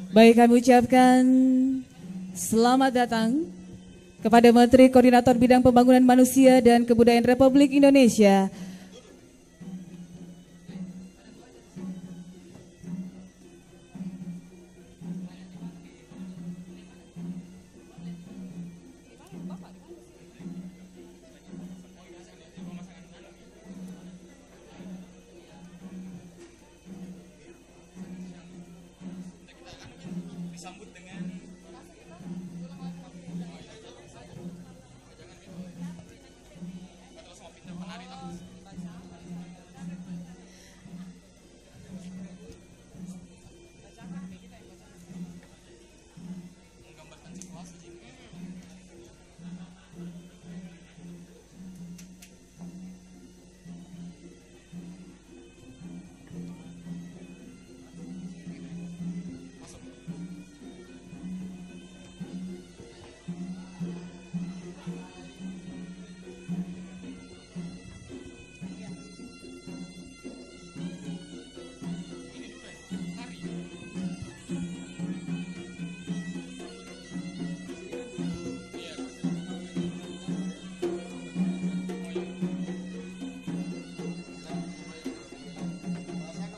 Baik, kami ucapkan selamat datang kepada Menteri Koordinator Bidang Pembangunan Manusia dan Kebudayaan Republik Indonesia,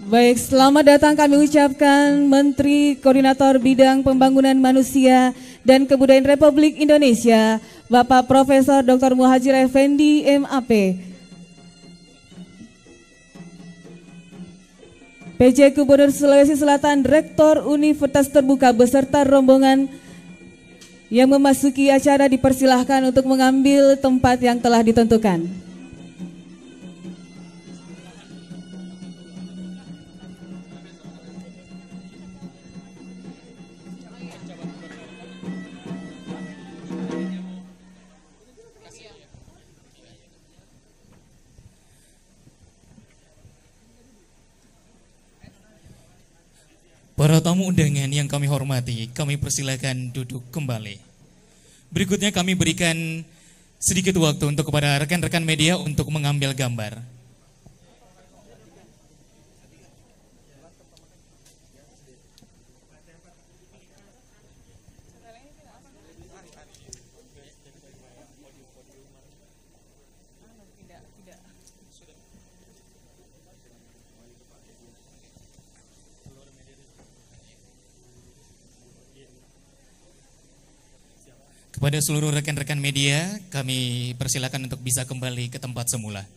baik, selamat datang kami ucapkan Menteri Koordinator Bidang Pembangunan Manusia dan Kebudayaan Republik Indonesia, Bapak Profesor Dr. Muhadjir Effendi, MAP. PJ Gubernur Sulawesi Selatan, Rektor Universitas Terbuka beserta rombongan yang memasuki acara dipersilahkan untuk mengambil tempat yang telah ditentukan. Para tamu undangan yang kami hormati, kami persilakan duduk kembali. Berikutnya kami berikan sedikit waktu untuk kepada rekan-rekan media untuk mengambil gambar. Kepada seluruh rekan-rekan media, kami persilakan untuk bisa kembali ke tempat semula.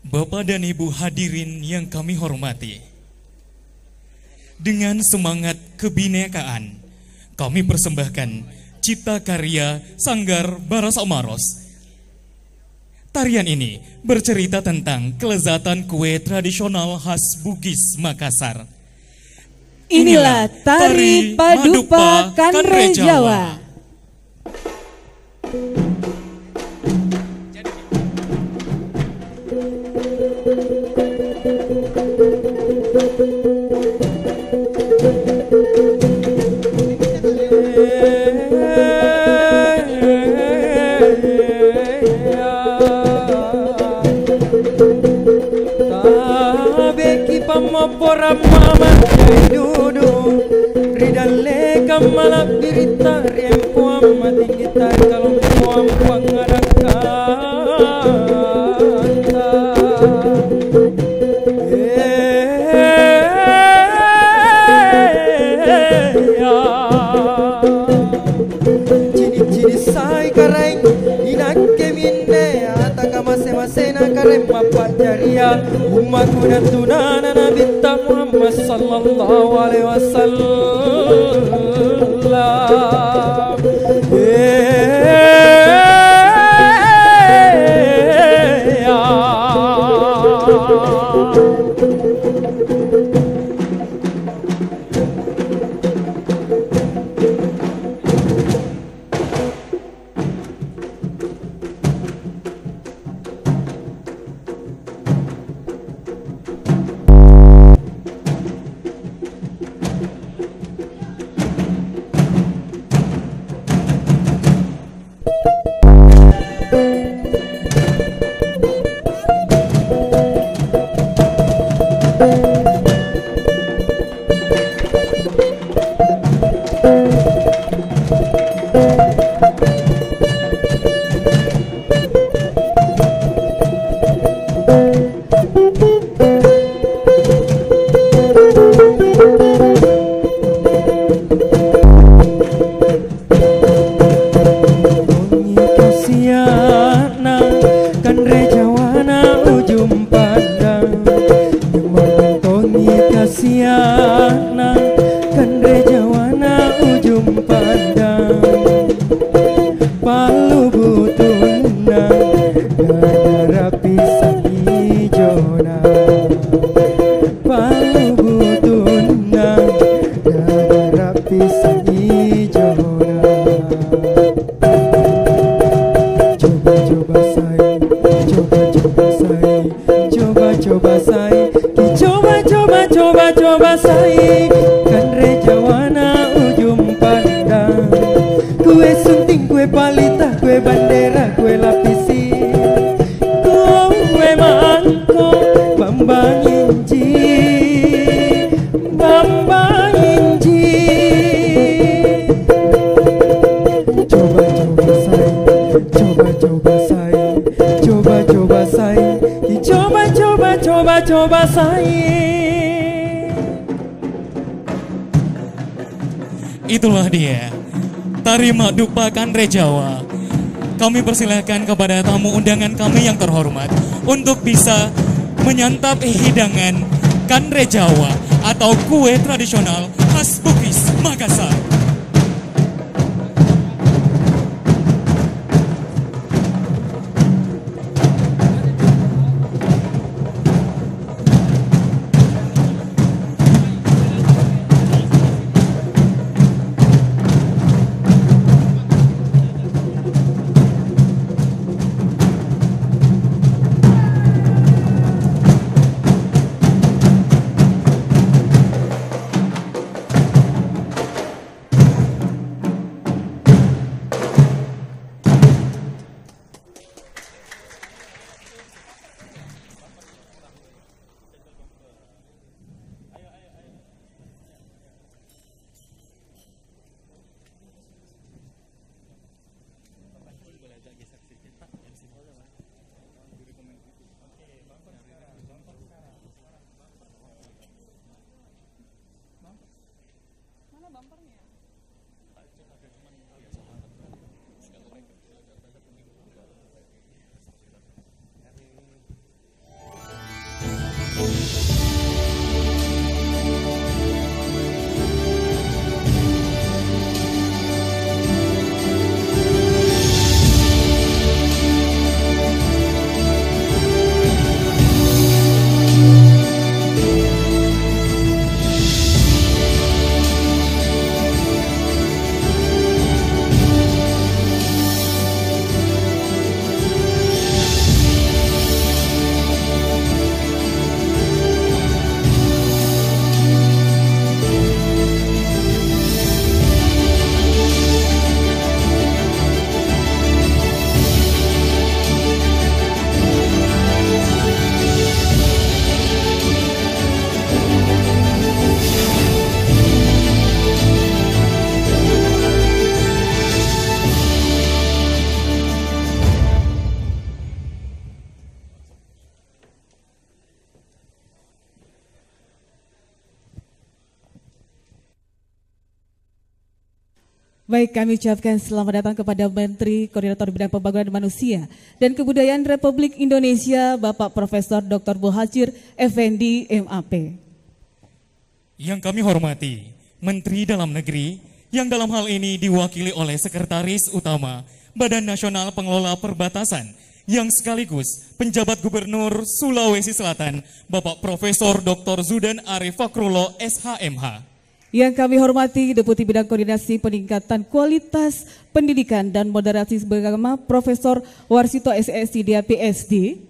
Bapak dan Ibu hadirin yang kami hormati, dengan semangat kebinekaan, kami persembahkan cipta karya Sanggar Baras Amaros. Tarian ini bercerita tentang kelezatan kue tradisional khas Bugis Makassar. Inilah tari Padupa Kanre Jawa. Pora mama dudu ridale kamala birita rempo amati kita kalau puam pangaraka ciri-ciri sai kareng inak keminde ataka masena karem apa jarian umat dan tunana nabi Muhammad sallallahu alaihi wasallam. Coba-coba say, coba-coba say, coba-coba say, kan rejawana ujung pandang. Kue sunting, kue palita, kue bandera, kue lapisi, kue mangkok, Bambang Inji, Bambang Inji. Coba-coba say, coba-coba say, coba-coba say, coba-coba say. Itulah dia, tari Makdupa Kanre Jawa. Kami persilahkan kepada tamu undangan kami yang terhormat untuk bisa menyantap hidangan Kanre Jawa atau kue tradisional khas Bugis, Makassar. Baik, kami ucapkan selamat datang kepada Menteri Koordinator Bidang Pembangunan Manusia dan Kebudayaan Republik Indonesia, Bapak Profesor Dr. Muhadjir Effendi, MAP. Yang kami hormati, Menteri Dalam Negeri, yang dalam hal ini diwakili oleh Sekretaris Utama Badan Nasional Pengelola Perbatasan, yang sekaligus penjabat Gubernur Sulawesi Selatan, Bapak Profesor Dr. Zudan Arif Fakrullah, SHMH. Yang kami hormati Deputi Bidang Koordinasi Peningkatan Kualitas Pendidikan dan Moderasi Beragama Profesor Warsito SSI dia PSD.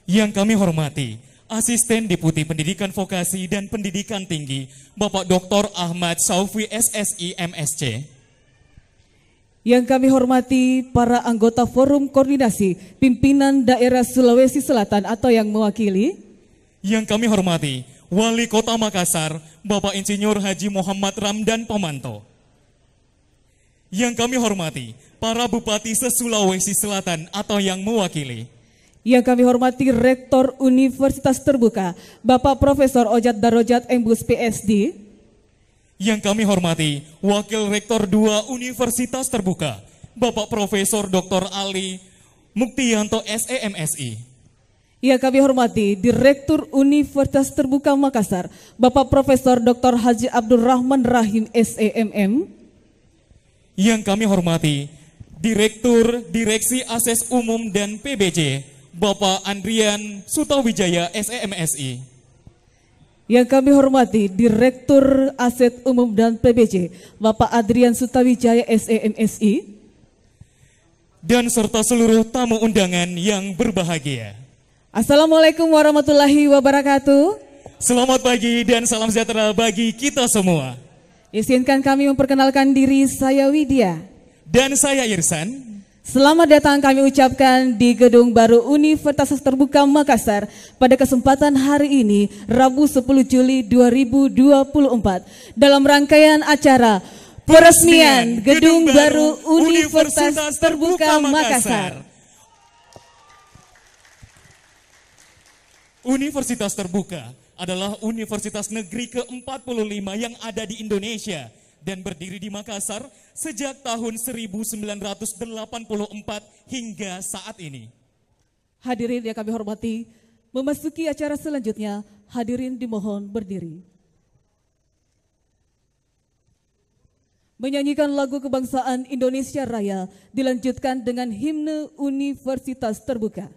Yang kami hormati Asisten Deputi Pendidikan Vokasi dan Pendidikan Tinggi Bapak Dr. Ahmad Saufi SSI MSC. Yang kami hormati para anggota Forum Koordinasi Pimpinan Daerah Sulawesi Selatan atau yang mewakili. Yang kami hormati Wali Kota Makassar, Bapak Insinyur Haji Muhammad Ramdan Pomanto. Yang kami hormati para Bupati se-Sulawesi Selatan atau yang mewakili. Yang kami hormati Rektor Universitas Terbuka, Bapak Profesor Ojat Darojat Embus PSD. Yang kami hormati Wakil Rektor 2 Universitas Terbuka, Bapak Profesor Dr. Ali Muktianto SEMSI. Yang kami hormati Direktur Universitas Terbuka Makassar, Bapak Profesor Dr. Haji Abdul Rahman Rahim SEMM. Yang kami hormati Direktur Direksi Akses Umum dan PBJ, Bapak Andrian Sutawijaya SEMSI. Yang kami hormati Direktur Aset Umum dan PBJ, Bapak Adrian Sutawijaya SEMSI. dan serta seluruh tamu undangan yang berbahagia. Assalamualaikum warahmatullahi wabarakatuh. Selamat pagi dan salam sejahtera bagi kita semua. Izinkan kami memperkenalkan diri, saya Widya. Dan saya Irsan. Selamat datang kami ucapkan di Gedung Baru Universitas Terbuka Makassar pada kesempatan hari ini, Rabu 10 Juli 2024. Dalam rangkaian acara peresmian Gedung Baru Universitas Terbuka Makassar. Universitas Terbuka adalah universitas negeri ke-45 yang ada di Indonesia dan berdiri di Makassar sejak tahun 1984 hingga saat ini. Hadirin yang kami hormati, memasuki acara selanjutnya, hadirin dimohon berdiri. Menyanyikan lagu kebangsaan Indonesia Raya dilanjutkan dengan himne Universitas Terbuka.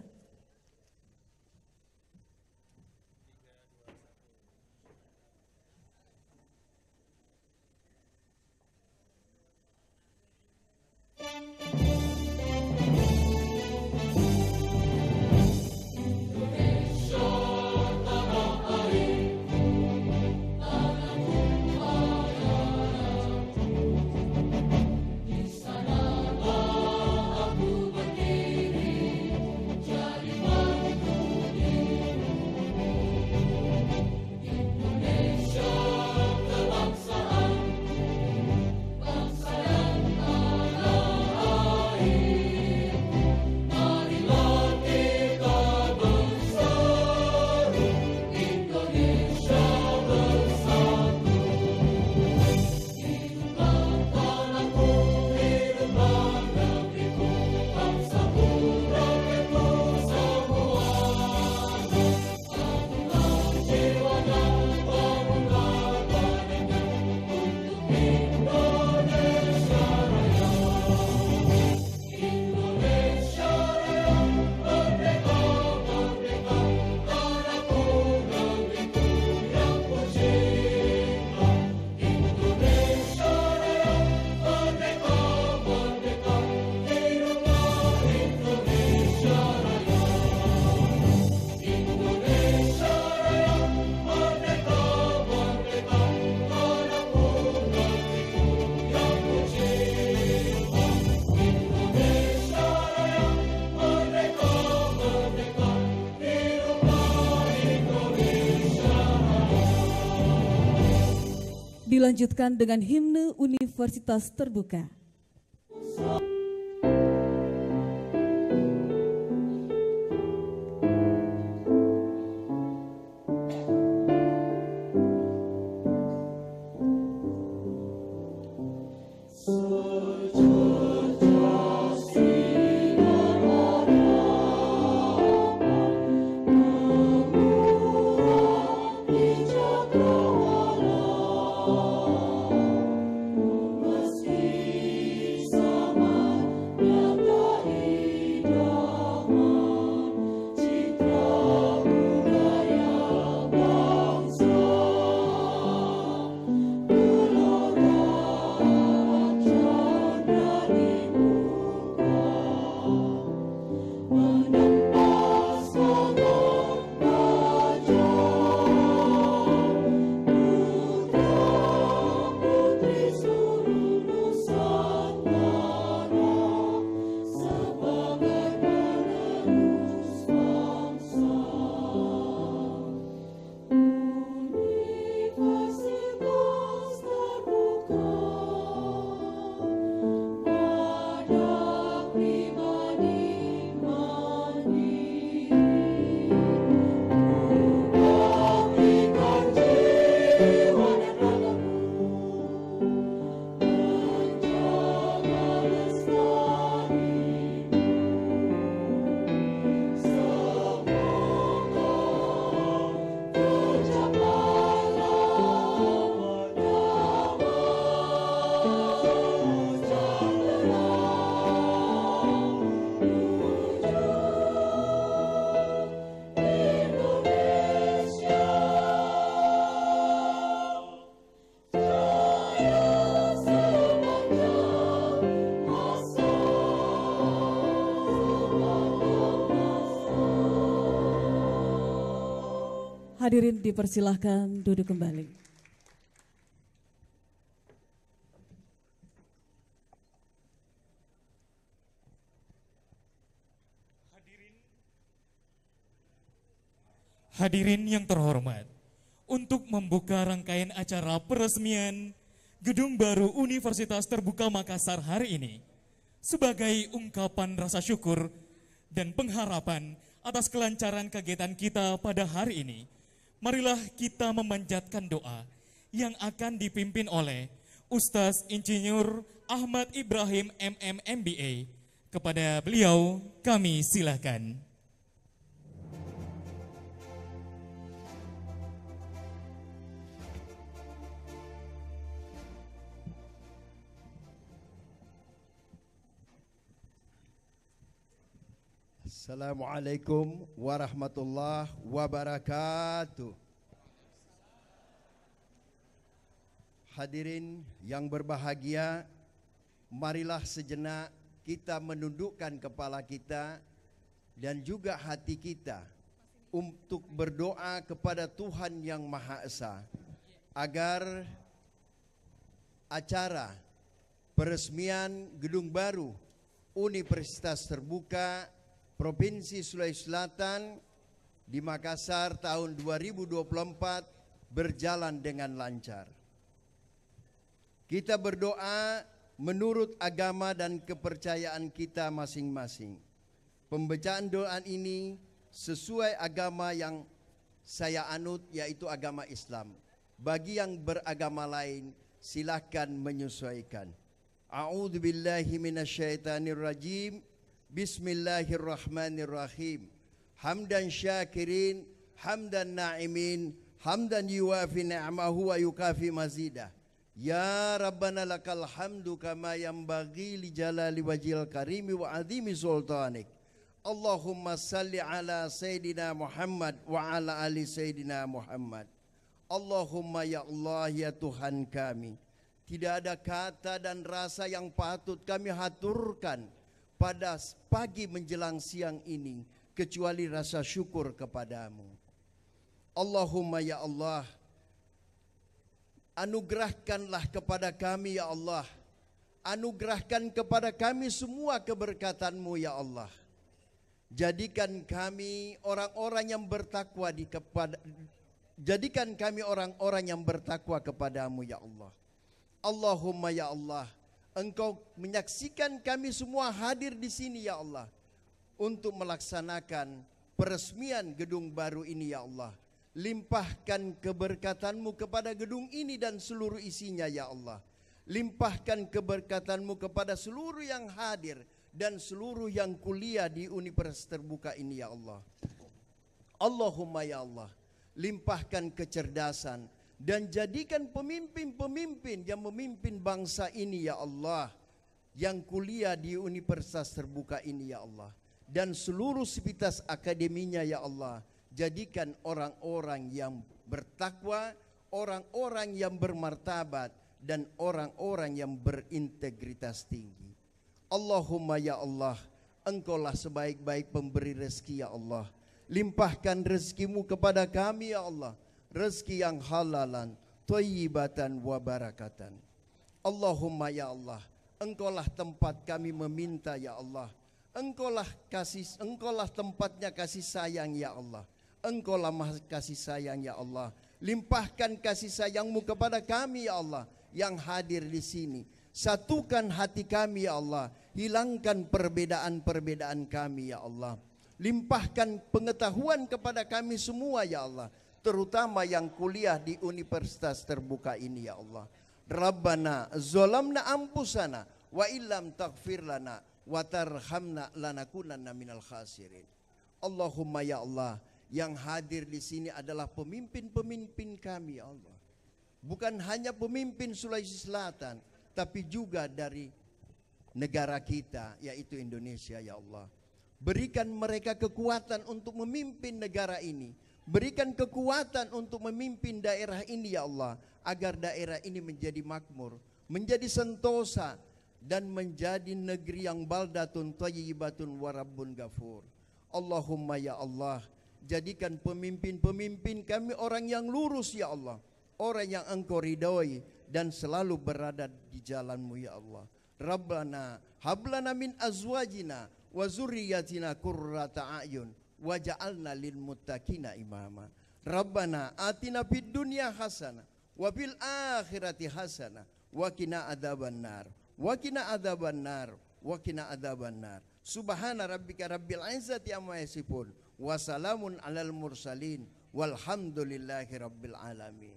Dilanjutkan dengan himne Universitas Terbuka. Meski Hadirin dipersilahkan duduk kembali. Hadirin yang terhormat, untuk membuka rangkaian acara peresmian Gedung Baru Universitas Terbuka Makassar hari ini, sebagai ungkapan rasa syukur dan pengharapan atas kelancaran kegiatan kita pada hari ini, marilah kita memanjatkan doa yang akan dipimpin oleh Ustaz Insinyur Ahmad Ibrahim MM MBA. Kepada beliau kami silakan. Assalamualaikum warahmatullahi wabarakatuh. Hadirin yang berbahagia, marilah sejenak kita menundukkan kepala kita dan juga hati kita untuk berdoa kepada Tuhan Yang Maha Esa agar acara peresmian Gedung Baru Universitas Terbuka Provinsi Sulawesi Selatan di Makassar tahun 2024 berjalan dengan lancar. Kita berdoa menurut agama dan kepercayaan kita masing-masing. Pembacaan doa ini sesuai agama yang saya anut, yaitu agama Islam. Bagi yang beragama lain silakan menyesuaikan. A'udzubillahi minasyaitonirrajim. Bismillahirrahmanirrahim. Hamdan syakirin, hamdan na'imin, hamdan yuwafi ni'amahu wa yukafi mazidah. Ya Rabbana lakal hamdu kama yanbaghi li jalali wajhil karimi wa azimi sultanik. Allahumma salli ala Sayyidina Muhammad wa ala ali Sayyidina Muhammad. Allahumma ya Allah ya Tuhan kami, tidak ada kata dan rasa yang patut kami haturkan pada pagi menjelang siang ini kecuali rasa syukur kepadamu. Allahumma ya Allah, anugerahkanlah kepada kami ya Allah, anugerahkan kepada kami semua keberkatan-Mu ya Allah. Jadikan kami orang-orang yang bertakwa jadikan kami orang-orang yang bertakwa kepadamu ya Allah. Allahumma ya Allah, Engkau menyaksikan kami semua hadir di sini ya Allah untuk melaksanakan peresmian gedung baru ini ya Allah. Limpahkan keberkatan-Mu kepada gedung ini dan seluruh isinya ya Allah. Limpahkan keberkatan-Mu kepada seluruh yang hadir dan seluruh yang kuliah di Universitas Terbuka ini ya Allah. Allahumma ya Allah, limpahkan kecerdasan dan jadikan pemimpin-pemimpin yang memimpin bangsa ini ya Allah, yang kuliah di Universitas Terbuka ini ya Allah, dan seluruh sivitas akademinya ya Allah. Jadikan orang-orang yang bertakwa, orang-orang yang bermartabat, dan orang-orang yang berintegritas tinggi. Allahumma ya Allah, Engkaulah sebaik-baik pemberi rezeki ya Allah. Limpahkan rezekimu kepada kami ya Allah, rezeki yang halalan, thayyibatan wa barakatan. Allahumma ya Allah, Engkaulah tempat kami meminta ya Allah. Engkaulah tempatnya kasih sayang ya Allah. Engkaulah maha kasih sayang ya Allah. Limpahkan kasih sayang-Mu kepada kami ya Allah yang hadir di sini. Satukan hati kami ya Allah. Hilangkan perbedaan-perbedaan kami ya Allah. Limpahkan pengetahuan kepada kami semua ya Allah, terutama yang kuliah di Universitas Terbuka ini ya Allah. Rabbana zolamna ampusana wa illam taghfir lana wa tarhamna lanakunanna minal khasirin. Allahumma ya Allah, yang hadir di sini adalah pemimpin-pemimpin kami ya Allah. Bukan hanya pemimpin Sulawesi Selatan, tapi juga dari negara kita yaitu Indonesia ya Allah. Berikan mereka kekuatan untuk memimpin negara ini. Berikan kekuatan untuk memimpin daerah ini ya Allah, agar daerah ini menjadi makmur, menjadi sentosa, dan menjadi negeri yang baldatun thayyibatun wa rabbun ghafur. Allahumma ya Allah, Jadikan pemimpin-pemimpin kami orang yang lurus ya Allah, orang yang Engkau ridhoi dan selalu berada di jalan-Mu ya Allah. Rabbana hablana min azwajina wa zurriyyatina qurrata a'yun waj'alna lil muttaqina imama. Rabbana atina fid dunya hasanah wa fil akhirati hasanah wa qina adzabannar wa qina adzabannar wa qina adzabannar. Subhana rabbika rabbil izzati amma yasifun wa salamun alal mursalin walhamdulillahi rabbil alamin.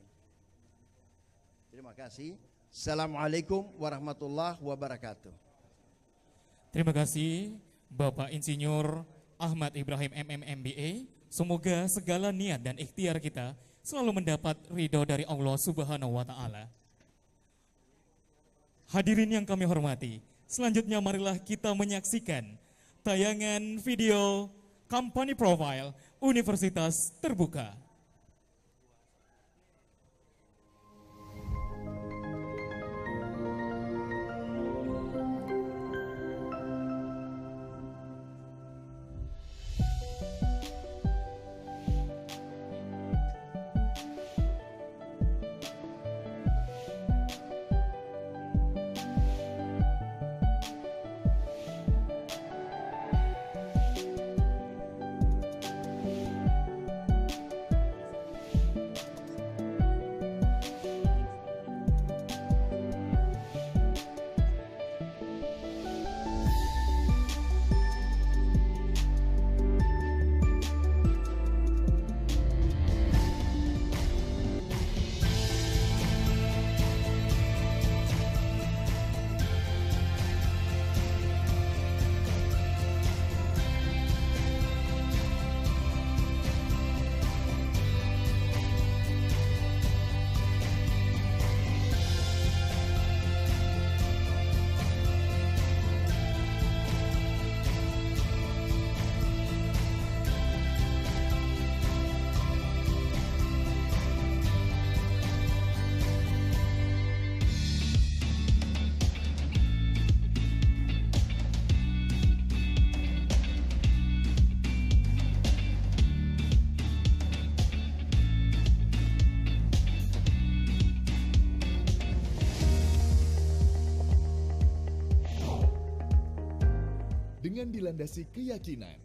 Terima kasih. Assalamualaikum warahmatullahi wabarakatuh. Terima kasih Bapak Insinyur Ahmad Ibrahim MM MBA. Semoga segala niat dan ikhtiar kita selalu mendapat ridho dari Allah Subhanahu wa Ta'ala. Hadirin yang kami hormati, selanjutnya marilah kita menyaksikan tayangan video Company Profile Universitas Terbuka. Dengan dilandasi keyakinan,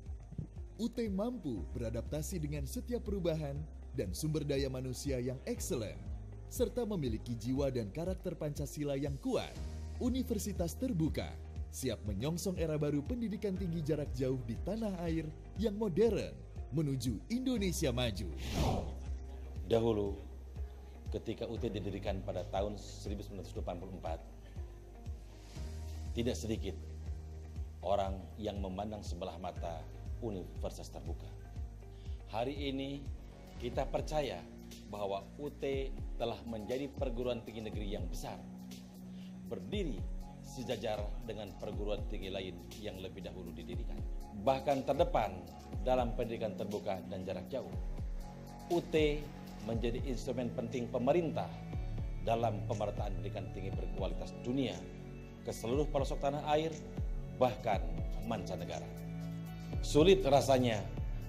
UT mampu beradaptasi dengan setiap perubahan dan sumber daya manusia yang excellent, serta memiliki jiwa dan karakter Pancasila yang kuat. Universitas Terbuka siap menyongsong era baru pendidikan tinggi jarak jauh di tanah air yang modern menuju Indonesia maju. Dahulu, ketika UT didirikan pada tahun 1984, tidak sedikit orang yang memandang sebelah mata Universitas Terbuka. Hari ini kita percaya bahwa UT telah menjadi perguruan tinggi negeri yang besar, berdiri sejajar dengan perguruan tinggi lain yang lebih dahulu didirikan. Bahkan terdepan dalam pendidikan terbuka dan jarak jauh. UT menjadi instrumen penting pemerintah dalam pemerataan pendidikan tinggi berkualitas dunia ke seluruh pelosok tanah air, bahkan mancanegara. Sulit rasanya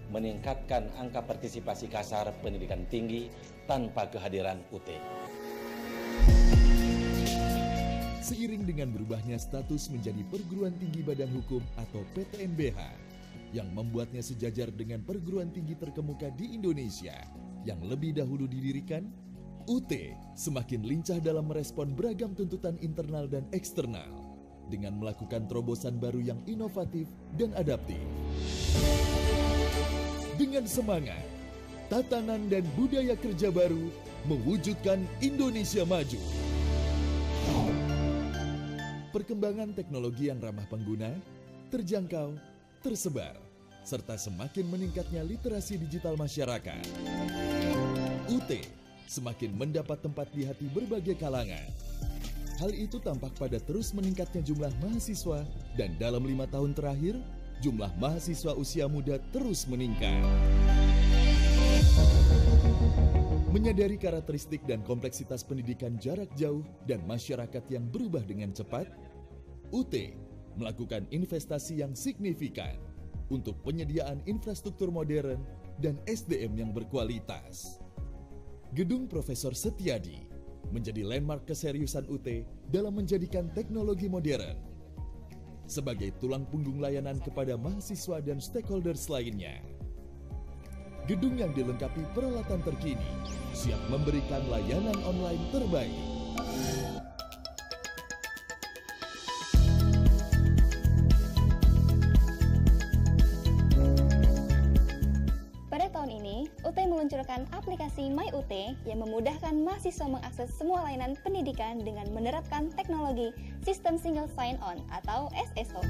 meningkatkan angka partisipasi kasar pendidikan tinggi tanpa kehadiran UT. Seiring dengan berubahnya status menjadi perguruan tinggi badan hukum atau PTNBH, yang membuatnya sejajar dengan perguruan tinggi terkemuka di Indonesia yang lebih dahulu didirikan, UT semakin lincah dalam merespon beragam tuntutan internal dan eksternal, dengan melakukan terobosan baru yang inovatif dan adaptif. Dengan semangat, tatanan dan budaya kerja baru mewujudkan Indonesia maju. Perkembangan teknologi yang ramah pengguna, terjangkau, tersebar, serta semakin meningkatnya literasi digital masyarakat. UT semakin mendapat tempat di hati berbagai kalangan. Hal itu tampak pada terus meningkatnya jumlah mahasiswa, dan dalam 5 tahun terakhir, jumlah mahasiswa usia muda terus meningkat. Menyadari karakteristik dan kompleksitas pendidikan jarak jauh dan masyarakat yang berubah dengan cepat, UT melakukan investasi yang signifikan untuk penyediaan infrastruktur modern dan SDM yang berkualitas. Gedung Profesor Setiadi menjadi landmark keseriusan UT dalam menjadikan teknologi modern sebagai tulang punggung layanan kepada mahasiswa dan stakeholders lainnya. Gedung yang dilengkapi peralatan terkini siap memberikan layanan online terbaik. Pada tahun ini, UT meluncurkan aplikasi MyUT yang memudahkan mahasiswa mengakses semua layanan pendidikan dengan menerapkan teknologi Sistem Single Sign-On atau SSO.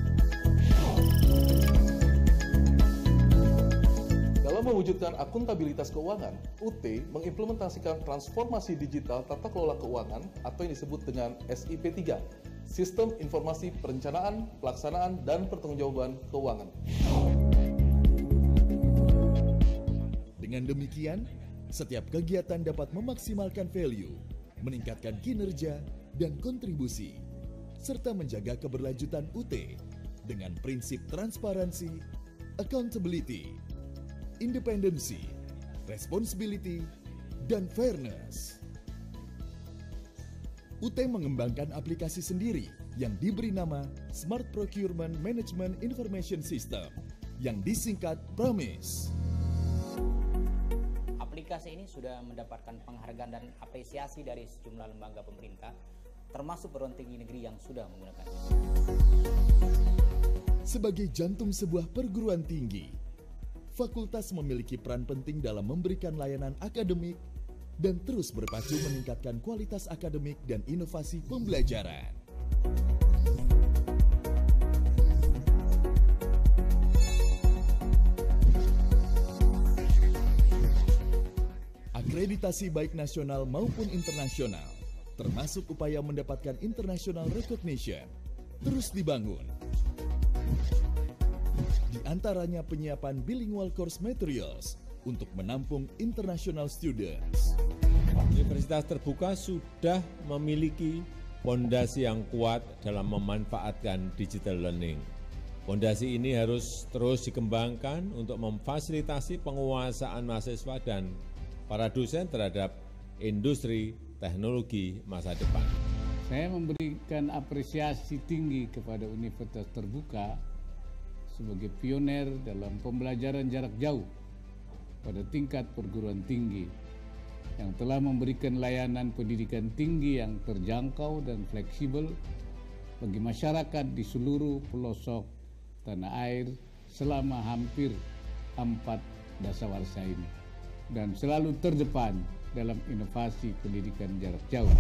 Dalam mewujudkan akuntabilitas keuangan, UT mengimplementasikan transformasi digital tata kelola keuangan atau yang disebut dengan SIP3, Sistem Informasi Perencanaan, Pelaksanaan, dan Pertanggungjawaban Keuangan. Dengan demikian, setiap kegiatan dapat memaksimalkan value, meningkatkan kinerja dan kontribusi, serta menjaga keberlanjutan UT dengan prinsip transparansi, accountability, independensi, responsibility, dan fairness. UT mengembangkan aplikasi sendiri yang diberi nama Smart Procurement Management Information System yang disingkat PROMIS. Aplikasi ini sudah mendapatkan penghargaan dan apresiasi dari sejumlah lembaga pemerintah, termasuk perguruan tinggi negeri yang sudah menggunakannya. Sebagai jantung sebuah perguruan tinggi, fakultas memiliki peran penting dalam memberikan layanan akademik dan terus berpacu meningkatkan kualitas akademik dan inovasi pembelajaran. Akreditasi baik nasional maupun internasional, termasuk upaya mendapatkan international recognition, terus dibangun. Di antaranya penyiapan bilingual course materials untuk menampung international students. Universitas terbuka sudah memiliki fondasi yang kuat dalam memanfaatkan digital learning. Fondasi ini harus terus dikembangkan untuk memfasilitasi penguasaan mahasiswa dan para dosen terhadap industri teknologi masa depan. Saya memberikan apresiasi tinggi kepada Universitas Terbuka sebagai pioner dalam pembelajaran jarak jauh pada tingkat perguruan tinggi yang telah memberikan layanan pendidikan tinggi yang terjangkau dan fleksibel bagi masyarakat di seluruh pelosok tanah air selama hampir 4 dasawarsa ini, dan selalu terdepan dalam inovasi pendidikan jarak jauh.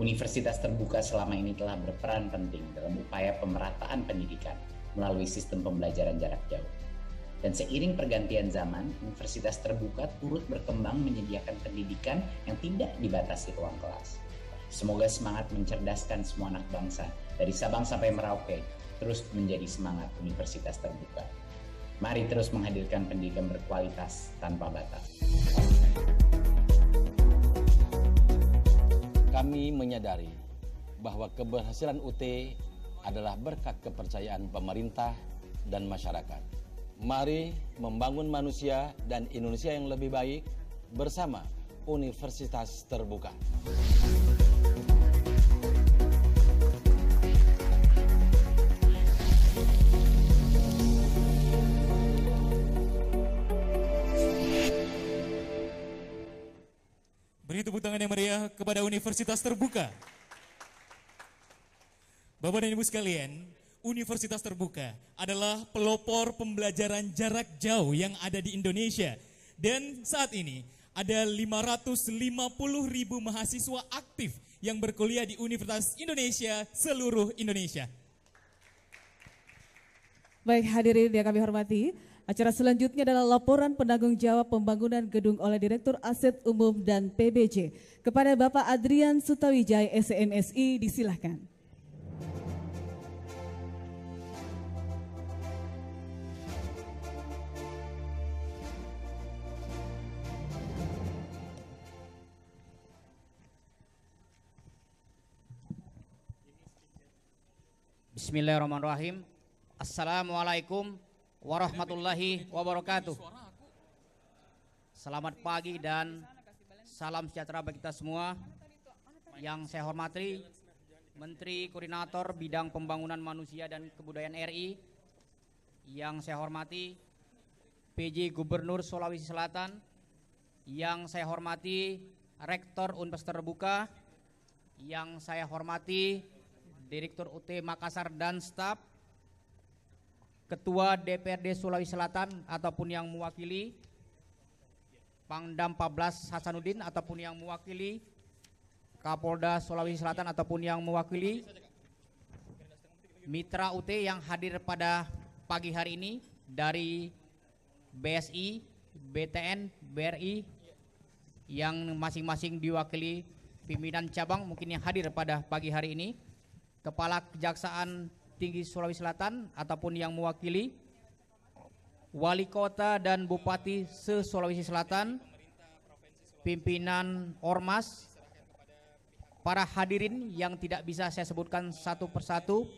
Universitas Terbuka selama ini telah berperan penting dalam upaya pemerataan pendidikan melalui sistem pembelajaran jarak jauh. Dan seiring pergantian zaman, Universitas Terbuka turut berkembang menyediakan pendidikan yang tidak dibatasi ruang kelas. Semoga semangat mencerdaskan semua anak bangsa dari Sabang sampai Merauke terus menjadi semangat Universitas Terbuka. Mari terus menghadirkan pendidikan berkualitas tanpa batas. Kami menyadari bahwa keberhasilan UT adalah berkat kepercayaan pemerintah dan masyarakat. Mari membangun manusia dan Indonesia yang lebih baik bersama Universitas Terbuka. Beri tepuk tangan yang meriah kepada Universitas Terbuka. Bapak dan Ibu sekalian, Universitas Terbuka adalah pelopor pembelajaran jarak jauh yang ada di Indonesia. Dan saat ini ada 550.000 mahasiswa aktif yang berkuliah di Universitas Indonesia seluruh Indonesia. Baik hadirin yang kami hormati, acara selanjutnya adalah laporan penanggung jawab pembangunan gedung oleh Direktur Aset Umum dan PBJ. Kepada Bapak Adrian Sutawijaya SMSI, disilahkan. Bismillahirrahmanirrahim. Assalamualaikum warahmatullahi wabarakatuh. Selamat pagi dan salam sejahtera bagi kita semua. Yang saya hormati Menteri Koordinator Bidang Pembangunan Manusia dan Kebudayaan RI. Yang saya hormati PJ Gubernur Sulawesi Selatan. Yang saya hormati Rektor Universitas Terbuka. Yang saya hormati Direktur UT Makassar dan staf, Ketua DPRD Sulawesi Selatan ataupun yang mewakili, Pangdam 14 Hasanuddin ataupun yang mewakili, Kapolda Sulawesi Selatan ataupun yang mewakili, Mitra UT yang hadir pada pagi hari ini dari BSI, BTN, BRI yang masing-masing diwakili pimpinan cabang mungkin yang hadir pada pagi hari ini, Kepala Kejaksaan Tinggi Sulawesi Selatan ataupun yang mewakili, Wali Kota dan Bupati se-Sulawesi Selatan, pimpinan Ormas, para hadirin yang tidak bisa saya sebutkan satu persatu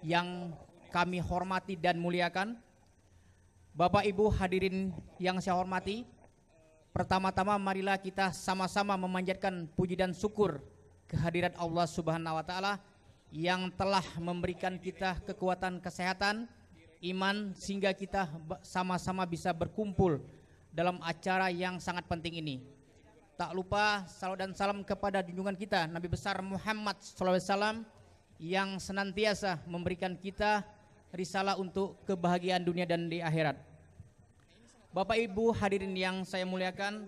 yang kami hormati dan muliakan. Bapak Ibu hadirin yang saya hormati, pertama-tama marilah kita sama-sama memanjatkan puji dan syukur kehadirat Allah Subhanahu wa taala yang telah memberikan kita kekuatan kesehatan, iman sehingga kita sama-sama bisa berkumpul dalam acara yang sangat penting ini. Tak lupa salawat dan salam kepada junjungan kita Nabi besar Muhammad SAW yang senantiasa memberikan kita risalah untuk kebahagiaan dunia dan di akhirat. Bapak Ibu hadirin yang saya muliakan,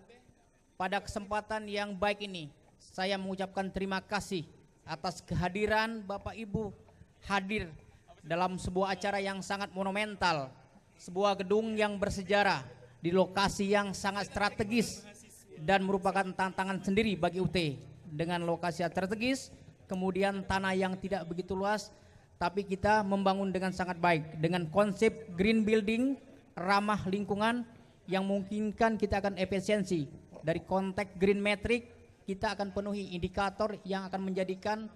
pada kesempatan yang baik ini saya mengucapkan terima kasih atas kehadiran Bapak Ibu hadir dalam sebuah acara yang sangat monumental, sebuah gedung yang bersejarah di lokasi yang sangat strategis dan merupakan tantangan sendiri bagi UT dengan lokasi strategis, kemudian tanah yang tidak begitu luas, tapi kita membangun dengan sangat baik dengan konsep green building, ramah lingkungan yang memungkinkan kita akan efisiensi dari konteks green metric. Kita akan penuhi indikator yang akan menjadikan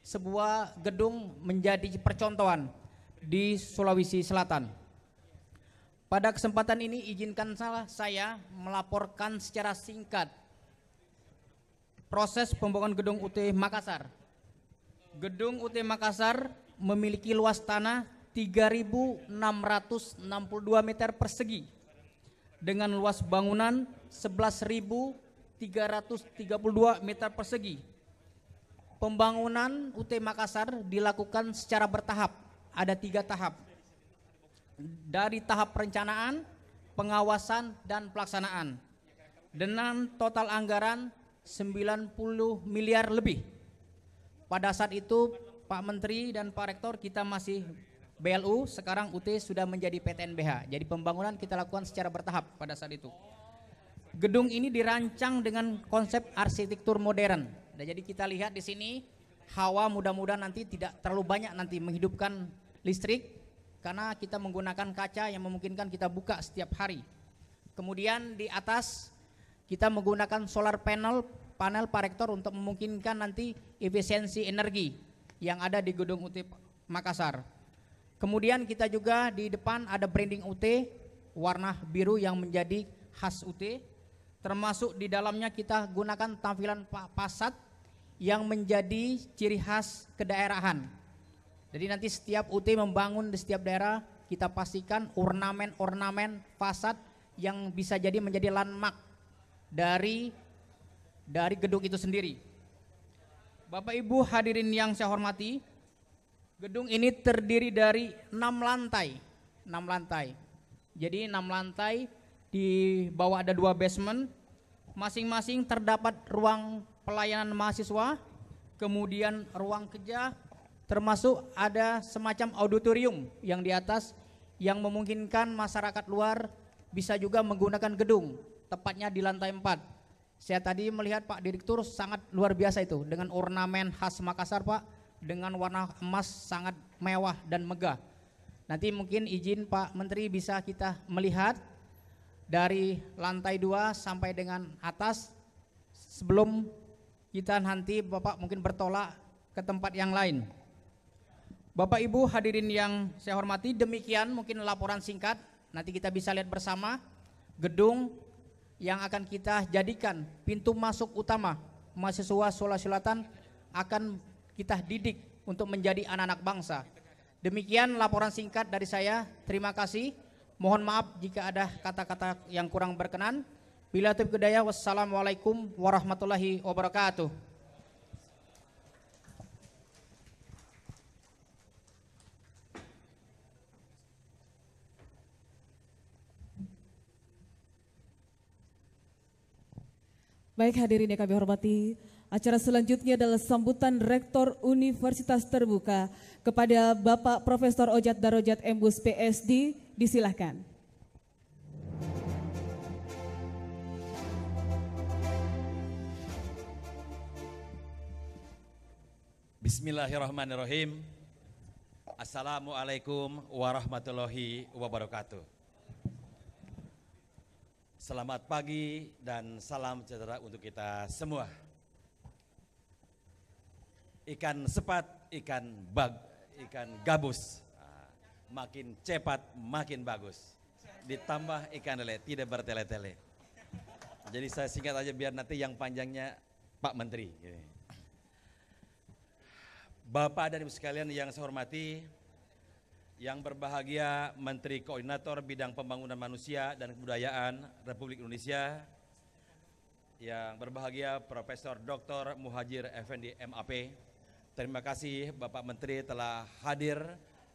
sebuah gedung menjadi percontohan di Sulawesi Selatan. Pada kesempatan ini izinkan saya melaporkan secara singkat proses pembangunan gedung UT Makassar. Gedung UT Makassar memiliki luas tanah 3.662 meter persegi dengan luas bangunan 11.332 meter persegi. Pembangunan UT Makassar dilakukan secara bertahap, ada 3 tahap. Dari tahap perencanaan, pengawasan, dan pelaksanaan. Dengan total anggaran 90 miliar lebih. Pada saat itu Pak Menteri dan Pak Rektor kita masih BLU, sekarang UT sudah menjadi PTNBH. Jadi pembangunan kita lakukan secara bertahap pada saat itu. Gedung ini dirancang dengan konsep arsitektur modern. Nah, jadi kita lihat di sini hawa mudah-mudahan nanti tidak terlalu banyak nanti menghidupkan listrik karena kita menggunakan kaca yang memungkinkan kita buka setiap hari. Kemudian di atas kita menggunakan solar panel Pak Rektor untuk memungkinkan nanti efisiensi energi yang ada di gedung UT Makassar. Kemudian kita juga di depan ada branding UT warna biru yang menjadi khas UT. Termasuk di dalamnya kita gunakan tampilan fasad yang menjadi ciri khas kedaerahan. Jadi nanti setiap UT membangun di setiap daerah kita pastikan ornamen-ornamen fasad yang bisa jadi menjadi landmark dari gedung itu sendiri. Bapak Ibu hadirin yang saya hormati, gedung ini terdiri dari 6 lantai. Jadi 6 lantai. Di bawah ada 2 basement, masing-masing terdapat ruang pelayanan mahasiswa, kemudian ruang kerja, termasuk ada semacam auditorium yang di atas yang memungkinkan masyarakat luar bisa juga menggunakan gedung, tepatnya di lantai 4. Saya tadi melihat Pak Direktur sangat luar biasa itu dengan ornamen khas Makassar Pak, dengan warna emas sangat mewah dan megah. Nanti mungkin izin Pak Menteri bisa kita melihat dari lantai 2 sampai dengan atas sebelum kita nanti Bapak mungkin bertolak ke tempat yang lain. Bapak Ibu hadirin yang saya hormati, demikian mungkin laporan singkat. Nanti kita bisa lihat bersama gedung yang akan kita jadikan pintu masuk utama mahasiswa Sulawesi Selatan akan kita didik untuk menjadi anak-anak bangsa. Demikian laporan singkat dari saya. Terima kasih. Mohon maaf jika ada kata-kata yang kurang berkenan. Bila taufiq hidayah, wassalamualaikum warahmatullahi wabarakatuh. Baik hadirin yang kami hormati, acara selanjutnya adalah sambutan Rektor Universitas Terbuka kepada Bapak Profesor Ojat Darajat Embus PSD, disilahkan. Bismillahirrahmanirrahim. Assalamualaikum warahmatullahi wabarakatuh. Selamat pagi dan salam sejahtera untuk kita semua. Ikan sepat, ikan gabus, makin cepat makin bagus. Ditambah ikan lele, tidak bertele-tele. Jadi saya singkat aja biar nanti yang panjangnya Pak Menteri. Bapak dan Ibu sekalian yang saya hormati, yang berbahagia Menteri Koordinator Bidang Pembangunan Manusia dan Kebudayaan Republik Indonesia, yang berbahagia Profesor Dr. Muhajir Effendi MAP. Terima kasih Bapak Menteri telah hadir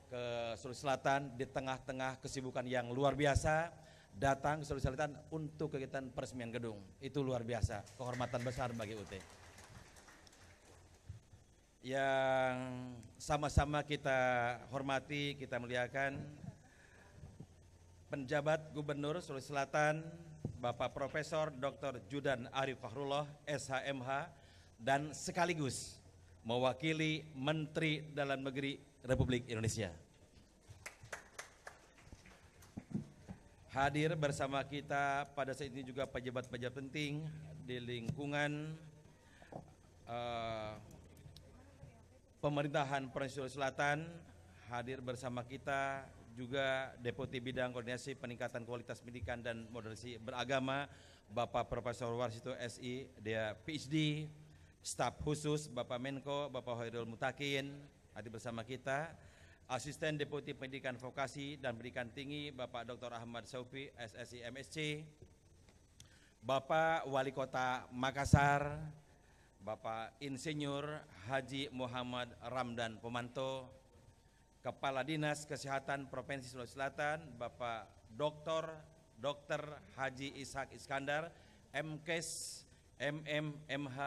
ke Sulawesi Selatan di tengah-tengah kesibukan yang luar biasa, datang ke Sulawesi Selatan untuk kegiatan peresmian gedung. Itu luar biasa, kehormatan besar bagi UT. Yang sama-sama kita hormati, kita muliakan penjabat Gubernur Sulawesi Selatan, Bapak Profesor Dr. Judan Arif Fahrullah, SHMH, dan sekaligus mewakili Menteri Dalam Negeri Republik Indonesia. Hadir bersama kita pada saat ini juga pejabat-pejabat penting di lingkungan pemerintahan Provinsi Sulawesi Selatan. Hadir bersama kita juga Deputi Bidang Koordinasi Peningkatan Kualitas Pendidikan dan Modernisasi Beragama, Bapak Profesor Warsito SI, dia PhD, staf khusus Bapak Menko, Bapak Hoirul Mutakin, hadir bersama kita. Asisten Deputi Pendidikan Vokasi dan Pendidikan Tinggi, Bapak Dr. Ahmad Saufi, SSI MSc, Bapak Wali Kota Makassar, Bapak Insinyur Haji Muhammad Ramdan Pomanto, Kepala Dinas Kesehatan Provinsi Sulawesi Selatan, Bapak Dr. Haji Ishak Iskandar, MKes, MH,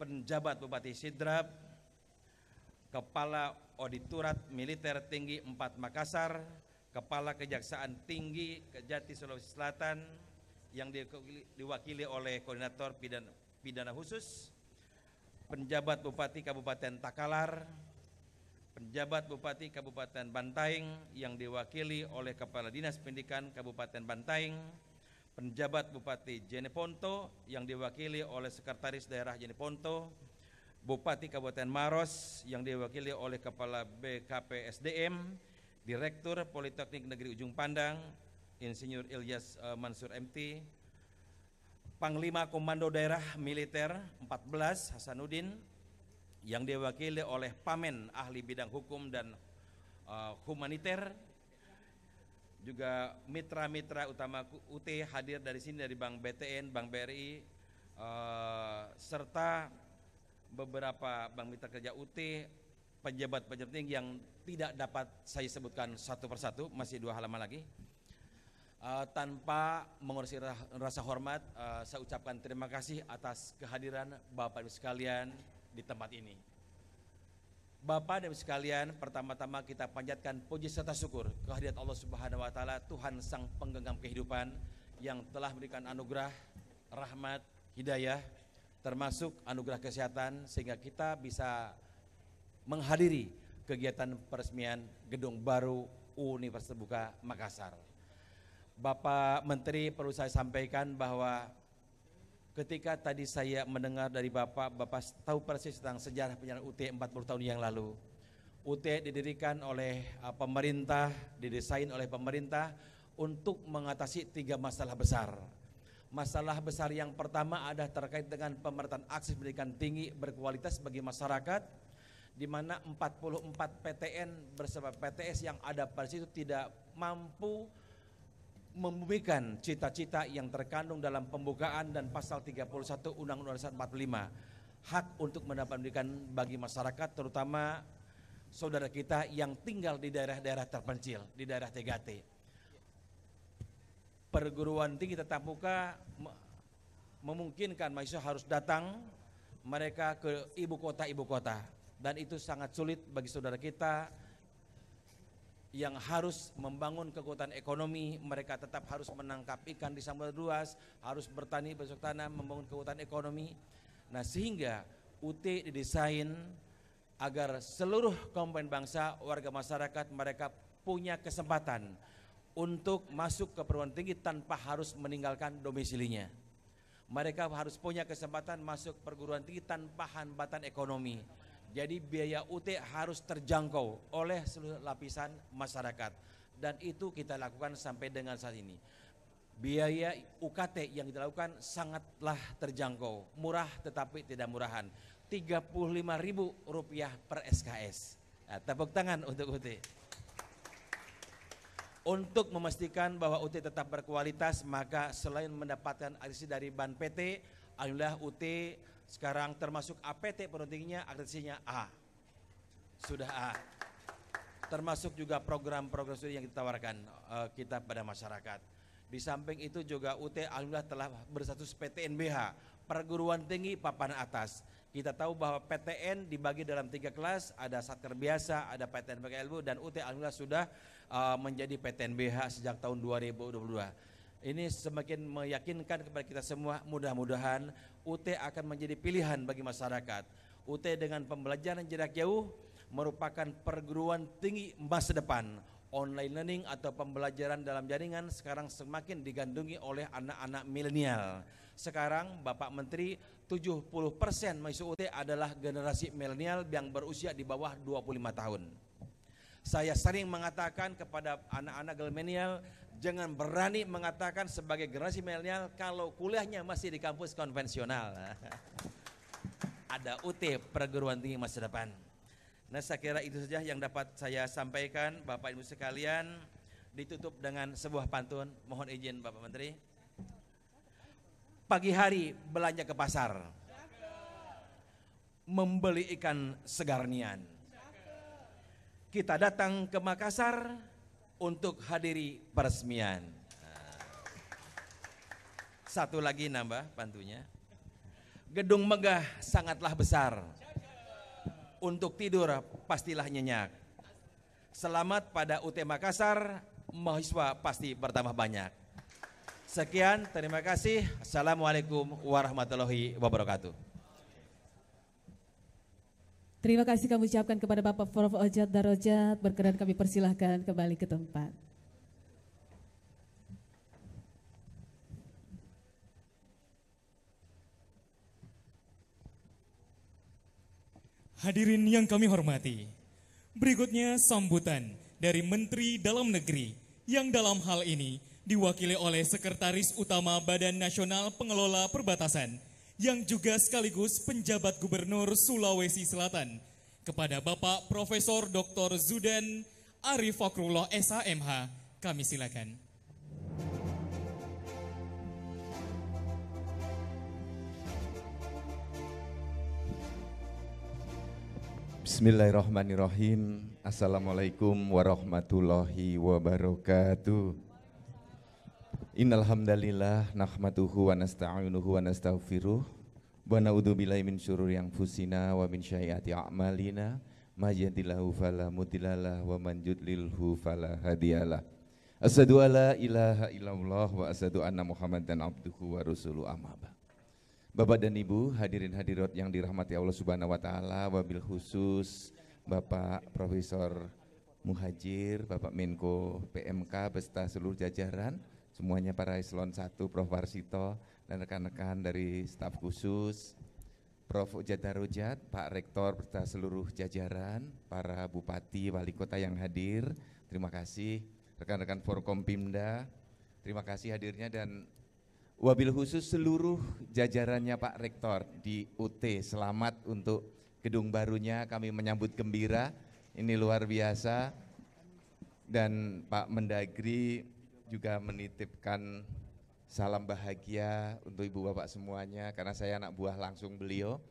penjabat Bupati Sidrap, Kepala Auditorat Militer Tinggi 4 Makassar, Kepala Kejaksaan Tinggi Kejati Sulawesi Selatan yang diwakili oleh Koordinator Pidana Khusus, penjabat Bupati Kabupaten Takalar, penjabat Bupati Kabupaten Bantaing yang diwakili oleh Kepala Dinas Pendidikan Kabupaten Bantaing, penjabat Bupati Jeneponto yang diwakili oleh Sekretaris Daerah Jeneponto, Bupati Kabupaten Maros yang diwakili oleh Kepala BKP SDM, Direktur Politeknik Negeri Ujung Pandang, Insinyur Ilyas Mansur MT, Panglima Komando Daerah Militer 14 Hasanuddin yang diwakili oleh Pamen Ahli Bidang Hukum dan Humaniter, juga mitra-mitra utama UT hadir dari sini, dari Bank BTN, Bank BRI, serta beberapa bank mitra kerja UT, pejabat-pejabat tinggi yang tidak dapat saya sebutkan satu persatu, masih 2 halaman lagi. Tanpa mengurangi rasa hormat, saya ucapkan terima kasih atas kehadiran Bapak Ibu sekalian di tempat ini. Bapak dan Ibu sekalian, pertama-tama kita panjatkan puji serta syukur kehadirat Allah Subhanahu wa taala, Tuhan Sang Penggenggam kehidupan yang telah memberikan anugerah, rahmat, hidayah, termasuk anugerah kesehatan sehingga kita bisa menghadiri kegiatan peresmian gedung baru Universitas Terbuka Makassar. Bapak Menteri, perlu saya sampaikan bahwa ketika tadi saya mendengar dari Bapak tahu persis tentang sejarah penyelenggaraan UT 40 tahun yang lalu. UT didirikan oleh pemerintah, didesain oleh pemerintah untuk mengatasi 3 masalah besar. Masalah besar yang pertama adalah terkait dengan pemerataan akses pendidikan tinggi berkualitas bagi masyarakat, di mana 44 PTN bersama PTS yang ada pada situ tidak mampu membumikan cita-cita yang terkandung dalam pembukaan dan pasal 31 Undang-Undang 45, hak untuk mendapat pendidikan bagi masyarakat, terutama saudara kita yang tinggal di daerah-daerah terpencil, di daerah 3T. Perguruan tinggi tatap muka memungkinkan mahasiswa harus datang mereka ke ibu kota, dan itu sangat sulit bagi saudara kita yang harus membangun kekuatan ekonomi. Mereka tetap harus menangkap ikan di samudra luas, harus bertani, bercocok tanam, membangun kekuatan ekonomi. Nah, sehingga UT didesain agar seluruh komponen bangsa, warga masyarakat, mereka punya kesempatan untuk masuk ke perguruan tinggi tanpa harus meninggalkan domisilinya. Mereka harus punya kesempatan masuk perguruan tinggi tanpa hambatan ekonomi. Jadi biaya UT harus terjangkau oleh seluruh lapisan masyarakat, dan itu kita lakukan sampai dengan saat ini. Biaya UKT yang kita lakukan sangatlah terjangkau, murah tetapi tidak murahan, Rp35.000 per SKS. Nah, tepuk tangan untuk UT. Untuk memastikan bahwa UT tetap berkualitas, maka selain mendapatkan akreditasi dari BAN PT, alhamdulillah UT sekarang termasuk APT perguruan tingginya akreditasinya A. Sudah A. Termasuk juga program-program studi yang ditawarkan kita pada masyarakat. Di samping itu juga UT alhamdulillah telah berstatus PTNBH, perguruan tinggi papan atas. Kita tahu bahwa PTN dibagi dalam 3 kelas, ada satker biasa, ada PTN pakai ilmu, dan UT alhamdulillah sudah menjadi PTNBH sejak tahun 2022. Ini semakin meyakinkan kepada kita semua, mudah-mudahan UT akan menjadi pilihan bagi masyarakat. UT dengan pembelajaran jarak jauh merupakan perguruan tinggi masa depan. Online learning atau pembelajaran dalam jaringan sekarang semakin digandungi oleh anak-anak milenial. Sekarang Bapak Menteri, 70% mahasiswa UT adalah generasi milenial yang berusia di bawah 25 tahun. Saya sering mengatakan kepada anak-anak milenial, jangan berani mengatakan sebagai generasi milenial kalau kuliahnya masih di kampus konvensional. Ada UT perguruan tinggi masa depan. Nah, saya kira itu saja yang dapat saya sampaikan, Bapak Ibu sekalian. Ditutup dengan sebuah pantun, mohon izin Bapak Menteri. Pagi hari belanja ke pasar, membeli ikan segar nian. Kita datang ke Makassar untuk hadiri peresmian. Satu lagi nambah pantunya. Gedung megah sangatlah besar. Untuk tidur pastilah nyenyak. Selamat pada UT Makassar, mahasiswa pasti bertambah banyak. Sekian, terima kasih. Assalamualaikum warahmatullahi wabarakatuh. Terima kasih kami ucapkan kepada Bapak Prof. Ojat Darojat. Berkenan kami persilahkan kembali ke tempat. Hadirin yang kami hormati, berikutnya sambutan dari Menteri Dalam Negeri yang dalam hal ini diwakili oleh Sekretaris Utama Badan Nasional Pengelola Perbatasan yang juga sekaligus penjabat Gubernur Sulawesi Selatan, kepada Bapak Profesor Dr. Zudan Arif Fakrullah SHMH, kami silakan. Bismillahirrahmanirrahim. Assalamualaikum warahmatullahi wabarakatuh. Innal hamdalillah nahmaduhu wa nasta'inuhu wa nastaghfiruh wa na'udzubillahi min syururi anfusina wa min sayyiati a'malina may yahdihillahu fala mudhillalah wa man yudlilhu fala hadiyalah. Asyhadu alla ilaha illallah wa asyhadu anna Muhammadan abduhu wa rasuluhu amma ba'd. Bapak dan Ibu, hadirin hadirat yang dirahmati Allah Subhanahu wa taala, wabil khusus Bapak Profesor Muhajir, Bapak Menko PMK beserta seluruh jajaran, semuanya para eselon 1, Prof Warsito dan rekan-rekan dari staf khusus, Prof Ojat Darojat, Pak Rektor beserta seluruh jajaran, para bupati, wali kota yang hadir, terima kasih. rekan-rekan Forkompimda, terima kasih hadirnya, dan wabil khusus seluruh jajarannya Pak Rektor di UT. Selamat untuk gedung barunya, kami menyambut gembira, ini luar biasa. Dan Pak Mendagri juga menitipkan salam bahagia untuk ibu bapak semuanya, karena saya anak buah langsung beliau.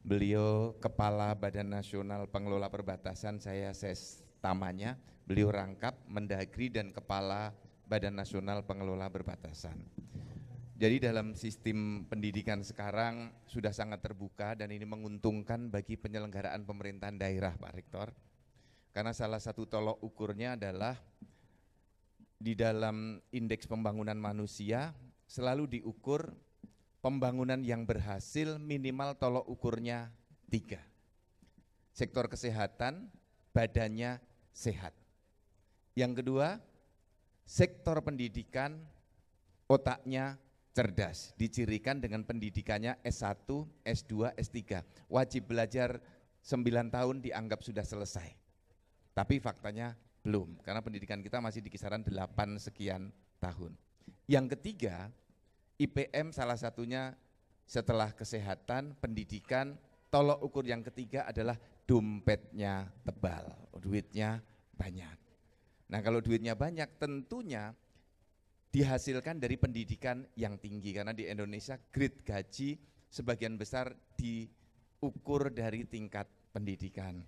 Beliau Kepala Badan Nasional Pengelola Perbatasan, saya tamanya, beliau rangkap Mendagri dan Kepala Badan Nasional Pengelola Perbatasan. Jadi dalam sistem pendidikan sekarang sudah sangat terbuka, dan ini menguntungkan bagi penyelenggaraan pemerintahan daerah, Pak Rektor. Karena salah satu tolok ukurnya adalah di dalam indeks pembangunan manusia selalu diukur pembangunan yang berhasil minimal tolok ukurnya 3. Sektor kesehatan, badannya sehat. Yang kedua, sektor pendidikan, otaknya cerdas, dicirikan dengan pendidikannya S1, S2, S3. Wajib belajar 9 tahun dianggap sudah selesai. Tapi faktanya belum, karena pendidikan kita masih di kisaran 8 sekian tahun. Yang ketiga, IPM salah satunya setelah kesehatan, pendidikan, tolok ukur yang ketiga adalah dompetnya tebal, duitnya banyak. Nah kalau duitnya banyak tentunya dihasilkan dari pendidikan yang tinggi, karena di Indonesia grade gaji sebagian besar diukur dari tingkat pendidikan.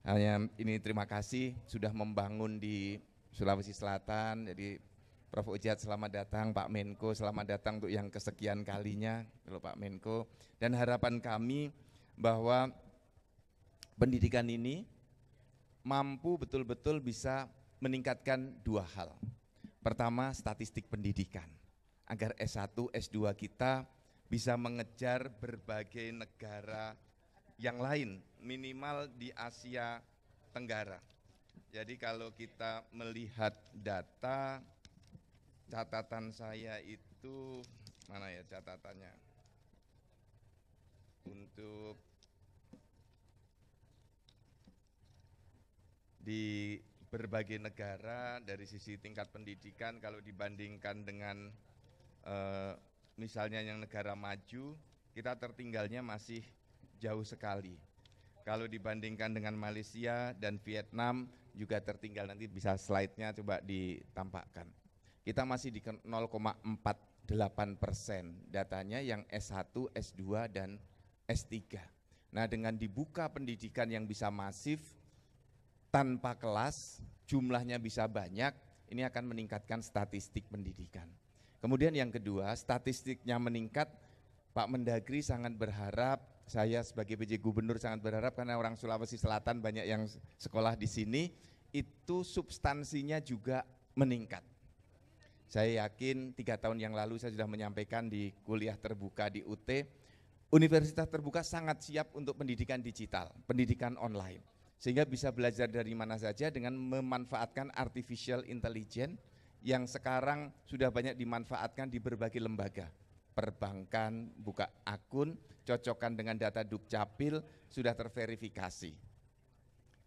Hanya ini terima kasih sudah membangun di Sulawesi Selatan. Jadi Prof. Ujat selamat datang, Pak Menko selamat datang untuk yang kesekian kalinya, kalau Pak Menko. Dan harapan kami bahwa pendidikan ini mampu betul-betul bisa meningkatkan 2 hal. Pertama, statistik pendidikan, agar S1, S2 kita bisa mengejar berbagai negara yang lain, minimal di Asia Tenggara. Jadi kalau kita melihat data, catatan saya itu, mana ya catatannya? Untuk di berbagai negara dari sisi tingkat pendidikan, kalau dibandingkan dengan misalnya yang negara maju, kita tertinggalnya masih jauh sekali. Kalau dibandingkan dengan Malaysia dan Vietnam juga tertinggal, nanti bisa slide-nya coba ditampakkan. Kita masih di 0,48% datanya yang S1, S2 dan S3. Nah dengan dibuka pendidikan yang bisa masif, tanpa kelas, jumlahnya bisa banyak, ini akan meningkatkan statistik pendidikan. Kemudian yang kedua, statistiknya meningkat, Pak Mendagri sangat berharap, saya sebagai PJ Gubernur sangat berharap, karena orang Sulawesi Selatan banyak yang sekolah di sini, itu substansinya juga meningkat. Saya yakin 3 tahun yang lalu saya sudah menyampaikan di kuliah terbuka di UT, Universitas Terbuka sangat siap untuk pendidikan digital, pendidikan online. Sehingga bisa belajar dari mana saja dengan memanfaatkan artificial intelligence yang sekarang sudah banyak dimanfaatkan di berbagai lembaga. Perbankan, buka akun, cocokkan dengan data Dukcapil, sudah terverifikasi.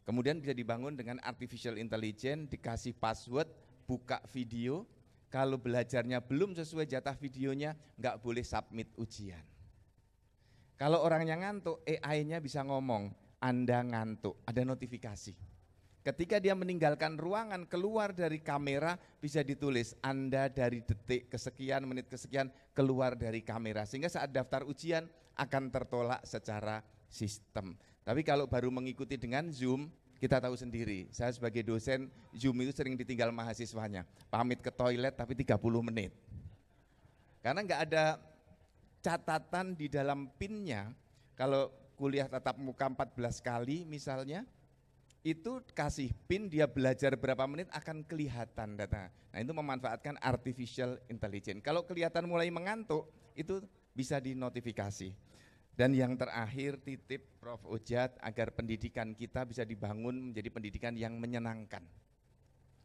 Kemudian bisa dibangun dengan artificial intelligence, dikasih password, buka video, kalau belajarnya belum sesuai jatah videonya, nggak boleh submit ujian. Kalau orangnya ngantuk, AI-nya bisa ngomong, Anda ngantuk, ada notifikasi. Ketika dia meninggalkan ruangan, keluar dari kamera, bisa ditulis Anda dari detik kesekian, menit kesekian, keluar dari kamera. Sehingga saat daftar ujian akan tertolak secara sistem. Tapi kalau baru mengikuti dengan Zoom, kita tahu sendiri, saya sebagai dosen, Zoom itu sering ditinggal mahasiswanya. Pamit ke toilet tapi 30 menit. Karena nggak ada catatan di dalam PIN-nya, kalau kuliah tatap muka 14 kali misalnya, itu kasih PIN, dia belajar berapa menit akan kelihatan data. Nah itu memanfaatkan artificial intelligence. Kalau kelihatan mulai mengantuk, itu bisa dinotifikasi. Dan yang terakhir titip Prof. Ujat agar pendidikan kita bisa dibangun menjadi pendidikan yang menyenangkan.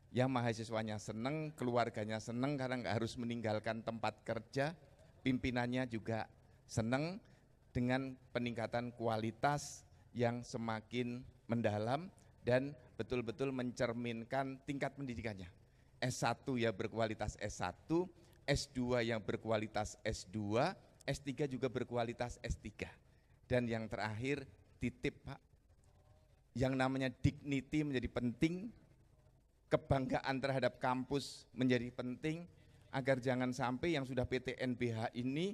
Yang mahasiswanya senang, keluarganya senang karena nggak harus meninggalkan tempat kerja, pimpinannya juga senang dengan peningkatan kualitas yang semakin mendalam dan betul-betul mencerminkan tingkat pendidikannya. S1 yang berkualitas S1, S2 yang berkualitas S2, S3 juga berkualitas S3. Dan yang terakhir titip Pak, yang namanya dignity menjadi penting, kebanggaan terhadap kampus menjadi penting, agar jangan sampai yang sudah PTNBH ini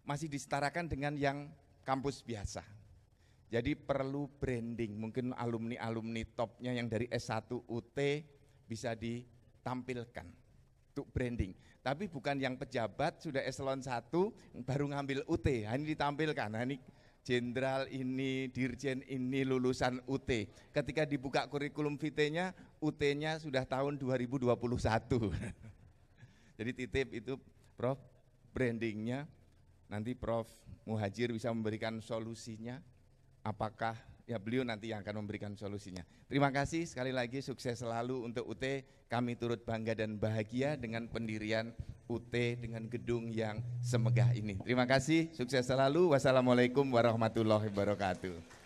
masih disetarakan dengan yang kampus biasa. Jadi perlu branding, mungkin alumni-alumni topnya yang dari S1 UT bisa ditampilkan untuk branding. Tapi bukan yang pejabat sudah eselon 1 baru ngambil UT, ini ditampilkan, ini jenderal ini, dirjen ini lulusan UT. Ketika dibuka kurikulum vitae-nya, UT-nya sudah tahun 2021. Jadi titip itu Prof, brandingnya, nanti Prof Muhajir bisa memberikan solusinya, apakah ya beliau nanti yang akan memberikan solusinya. Terima kasih sekali lagi, sukses selalu untuk UT, kami turut bangga dan bahagia dengan pendirian UT dengan gedung yang semegah ini. Terima kasih, sukses selalu, wassalamualaikum warahmatullahi wabarakatuh.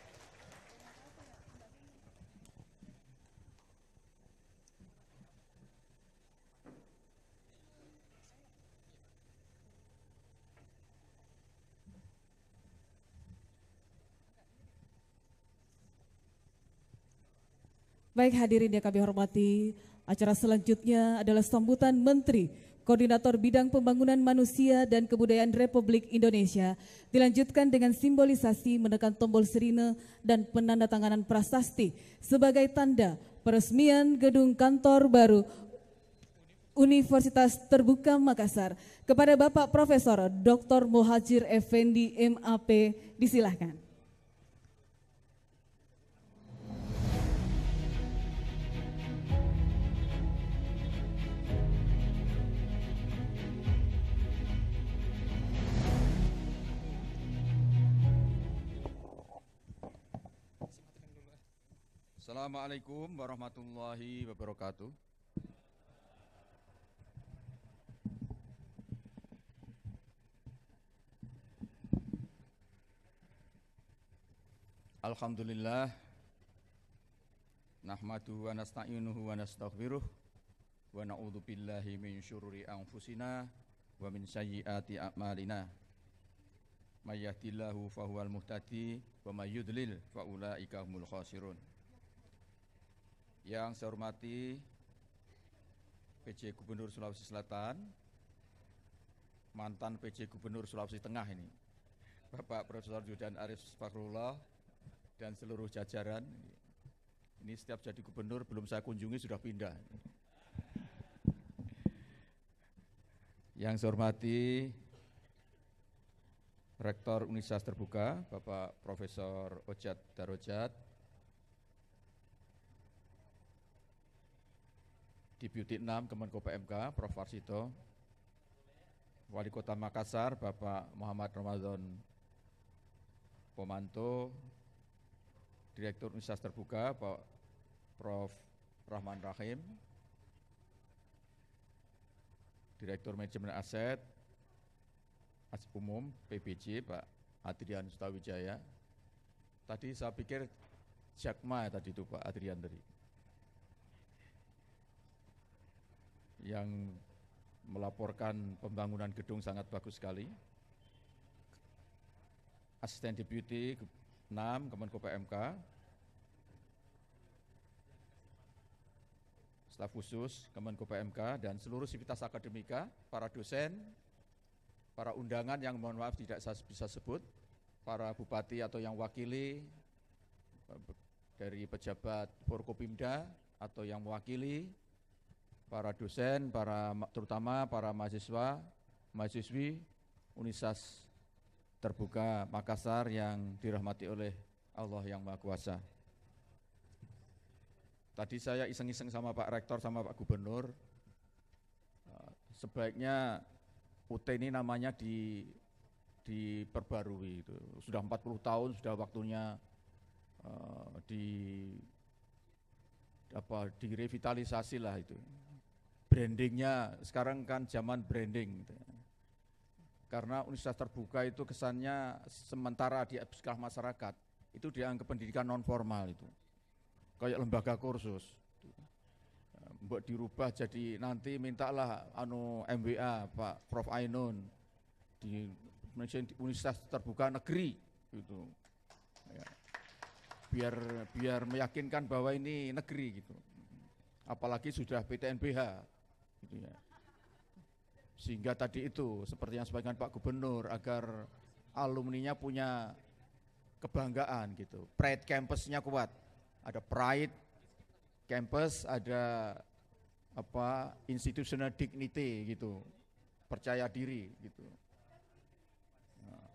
Baik hadirin yang kami hormati, acara selanjutnya adalah sambutan Menteri Koordinator Bidang Pembangunan Manusia dan Kebudayaan Republik Indonesia, dilanjutkan dengan simbolisasi menekan tombol sirine dan penandatanganan prasasti sebagai tanda peresmian gedung kantor baru Universitas Terbuka Makassar. Kepada Bapak Profesor Dr. Muhajir Effendi MAP, disilahkan. Assalamualaikum warahmatullahi wabarakatuh. Alhamdulillah, nahmaduhu wa nasta'inuhu wa nastaghfiruh wa na'udzu billahi min syururi anfusina wa min sayyiati a'malina. May yahdihillahu fahuwal muhtadi wa may yudlil fa ulaika humul khasirun. Yang saya hormati PJ Gubernur Sulawesi Selatan, mantan PJ Gubernur Sulawesi Tengah ini, Bapak Profesor Judan Arif Fakhrullah dan seluruh jajaran. Ini setiap jadi gubernur belum saya kunjungi sudah pindah. Yang saya hormati Rektor Universitas Terbuka, Bapak Profesor Ojat Darojat, Deputi 6 Kemenko PMK, Prof. Warsito, Wali Kota Makassar, Bapak Muhammad Ramadan Pomanto, Direktur Universitas Terbuka, Pak Prof. Rahman Rahim, Direktur Manajemen Aset Umum PBJ, Pak Adrian Sutawijaya. Tadi saya pikir Jakma tadi itu Pak Adrian tadi, yang melaporkan pembangunan gedung sangat bagus sekali. Asisten Deputi 6 Kemenko PMK, staf khusus Kemenko PMK dan seluruh sivitas akademika, para dosen, para undangan yang mohon maaf tidak saya bisa sebut, para bupati atau yang wakili dari pejabat Forkopimda atau yang mewakili, para dosen, terutama para mahasiswa, mahasiswi Universitas Terbuka Makassar yang dirahmati oleh Allah yang Maha Kuasa. Tadi saya iseng-iseng sama Pak Rektor sama Pak Gubernur, sebaiknya UT ini namanya diperbarui. Itu. Sudah 40 tahun, sudah waktunya direvitalisasi lah itu. Brandingnya sekarang kan zaman branding gitu. Karena Universitas Terbuka itu kesannya sementara di sekolah masyarakat itu dianggap pendidikan non formal itu, kayak lembaga kursus. mbok dirubah jadi nanti mintalah MWA Pak Prof Ainun di Universitas Terbuka Negeri gitu. Ya. Biar meyakinkan bahwa ini negeri gitu. Apalagi sudah PTNBH gitu ya. Sehingga tadi itu seperti yang disampaikan Pak Gubernur agar alumninya punya kebanggaan gitu. Pride campusnya kuat. Ada pride campus, ada institutional dignity gitu. Percaya diri gitu.